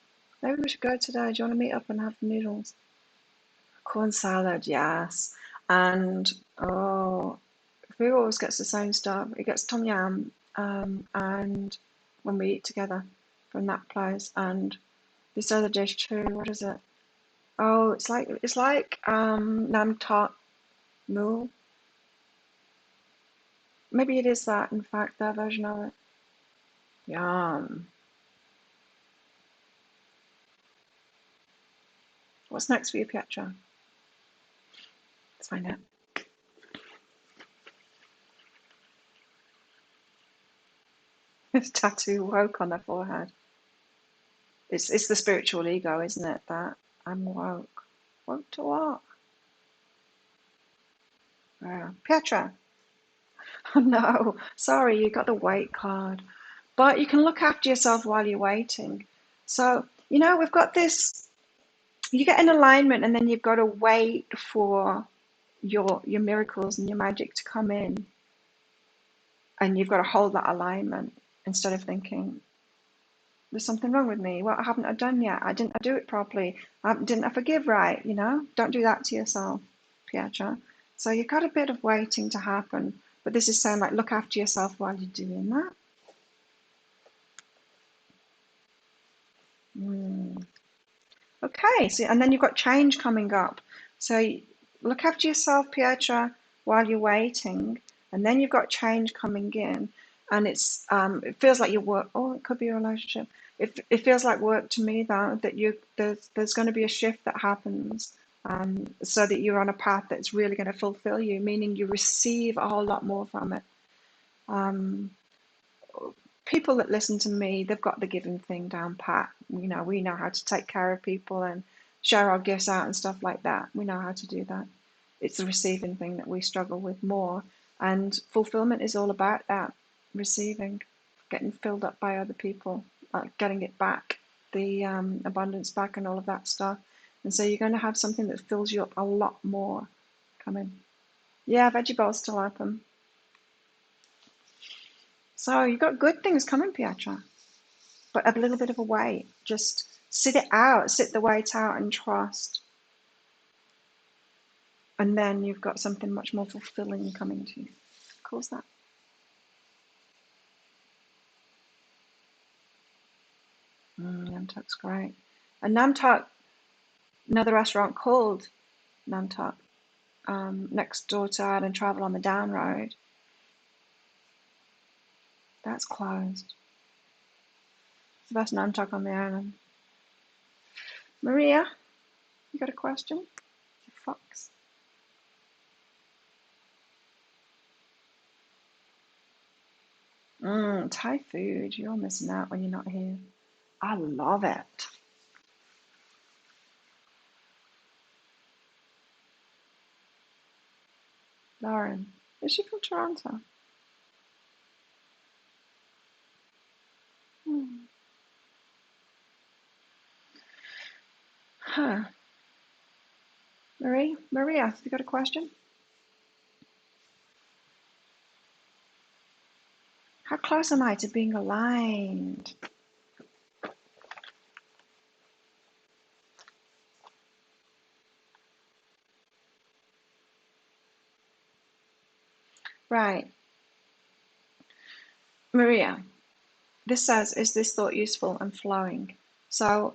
Maybe we should go today. Do you want to meet up and have the noodles? Corn salad, yes. And oh, who always gets the same stuff? It gets tom yum, and when we eat together from that place, and this other dish too. What is it? Oh, it's like nam tok moo. Maybe it is that. In fact, their version of it. Yum. What's next for you, Pietra? Let's find out. This tattoo woke on their forehead. It's the spiritual ego, isn't it? That. I'm woke. Woke to what? Petra. Oh no, sorry, you got the wait card. But you can look after yourself while you're waiting. So, we've got this, you get in alignment and then you've got to wait for your miracles and your magic to come in. And you've got to hold that alignment instead of thinking, there's something wrong with me. What haven't I done yet? I didn't do it properly. Didn't I forgive right? Don't do that to yourself, Pietro. So you've got a bit of waiting to happen. But this is saying, like, look after yourself while you're doing that. Okay, so and then you've got change coming up. So look after yourself, Pietro, while you're waiting, and then you've got change coming in, and it feels like your work. Oh, it could be a relationship. It feels like work to me though that there's going to be a shift that happens, so that you're on a path that's really going to fulfill you, meaning you receive a whole lot more from it. Um, People that listen to me, they've got the giving thing down pat. We know how to take care of people and share our gifts out and stuff like that. We know how to do that. It's the receiving thing that we struggle with more. And fulfillment is all about that, receiving, getting filled up by other people, getting it back, the abundance back and all of that stuff. And so you're going to have something that fills you up a lot more coming. Yeah, veggie bowls still open. So you've got good things coming, Pietro. But a little bit of a wait. Just sit it out, sit the wait out and trust. And then you've got something much more fulfilling coming to you. Cool's that? Namtuk's great. And Namtuk, another restaurant called Namtuk, next door to Art and Travel on the Down Road, that's closed. It's the best Namtuk on the island. Maria, you got a question? You fox. Thai food. You're missing out when you're not here. I love it. Lauren, is she from Toronto? Hmm. Huh. Maria, have you got a question? How close am I to being aligned? Right. Maria, this says, is this thought useful and flowing? So,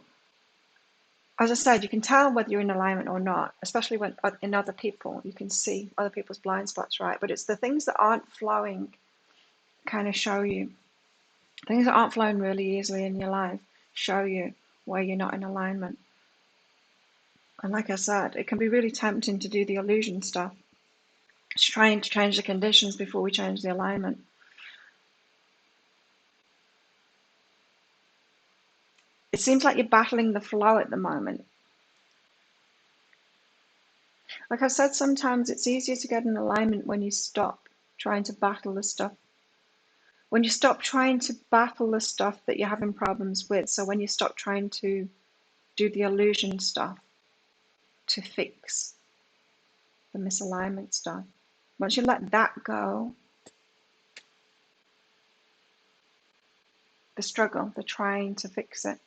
as I said, you can tell whether you're in alignment or not, especially when in other people, you can see other people's blind spots, right? But it's the things that aren't flowing kind of show you. Things that aren't flowing really easily in your life show you where you're not in alignment. And like I said, it can be really tempting to do the illusion stuff. It's trying to change the conditions before we change the alignment. It seems like you're battling the flow at the moment. Like I've said, sometimes it's easier to get in alignment when you stop trying to battle the stuff. When you stop trying to battle the stuff that you're having problems with. So when you stop trying to do the illusion stuff to fix the misalignment stuff. Once you let that go, the struggle, the trying to fix it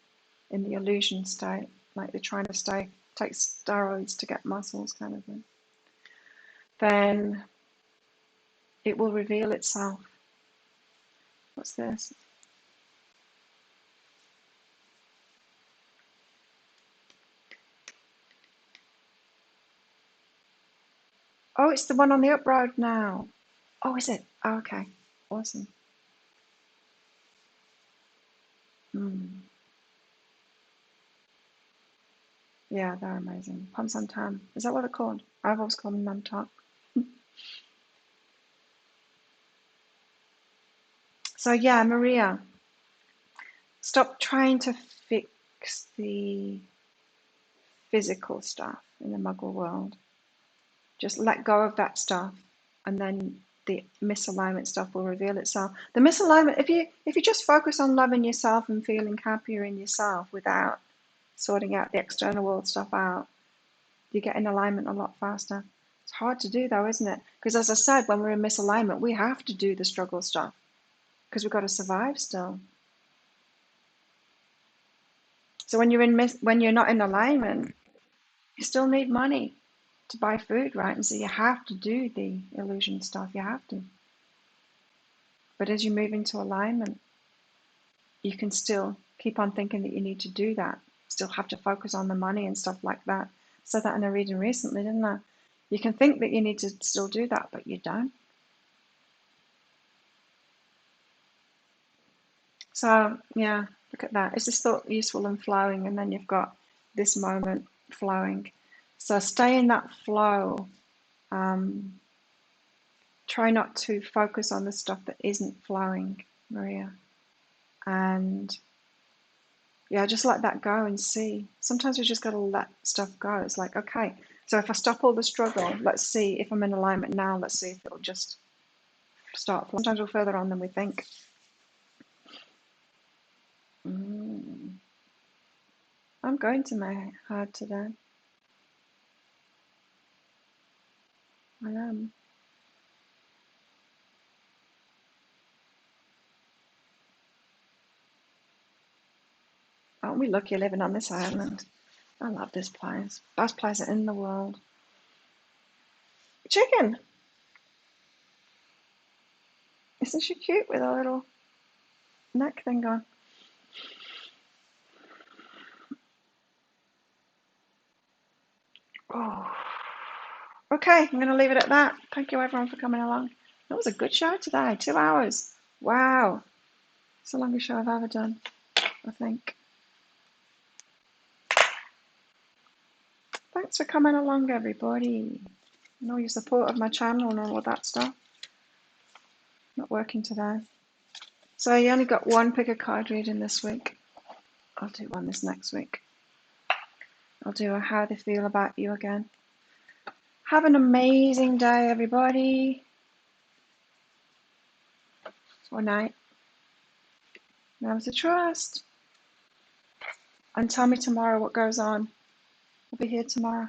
in the illusion state, like they're trying to take steroids to get muscles kind of thing, then it will reveal itself. What's this? Oh, it's the one on the up road now. Oh, is it? Oh, okay. Awesome. Yeah, they're amazing. Pom Sam Tam. Is that what they're called? I've always called them Nam Talk. So yeah, Maria, stop trying to fix the physical stuff in the Muggle world. Just let go of that stuff, and then the misalignment stuff will reveal itself. The misalignment, if you just focus on loving yourself and feeling happier in yourself without sorting out the external world stuff out, you get in alignment a lot faster. It's hard to do though, isn't it? Because as I said, when we're in misalignment, we have to do the struggle stuff because we've got to survive still. So when you're not in alignment, you still need money to buy food, right? And so you have to do the illusion stuff. You have to. But as you move into alignment, you can still keep on thinking that you need to do that. Still have to focus on the money and stuff like that. I said that in a reading recently, didn't I? You can think that you need to still do that, but you don't. So yeah, look at that. Is this thought useful and flowing? And then you've got this moment flowing. So stay in that flow. Try not to focus on the stuff that isn't flowing, Maria. And yeah, just let that go and see. Sometimes we just got to let stuff go. It's like, okay, so if I stop all the struggle, let's see if I'm in alignment now. Let's see if it'll just start. Sometimes we're further on than we think. I'm going to my heart today. I am. Aren't we lucky living on this island? I love this place. Best place in the world. Chicken! Isn't she cute with a little neck thing on? Oh. Okay, I'm going to leave it at that. Thank you everyone for coming along. That was a good show today. 2 hours. Wow. It's the longest show I've ever done, I think. Thanks for coming along, everybody. And all your support of my channel and all of that stuff. Not working today. So you only got one pick a card reading this week. I'll do one this next week. I'll do a how they feel about you again. Have an amazing day, everybody. Or night. Remember to trust. And tell me tomorrow what goes on. I'll be here tomorrow.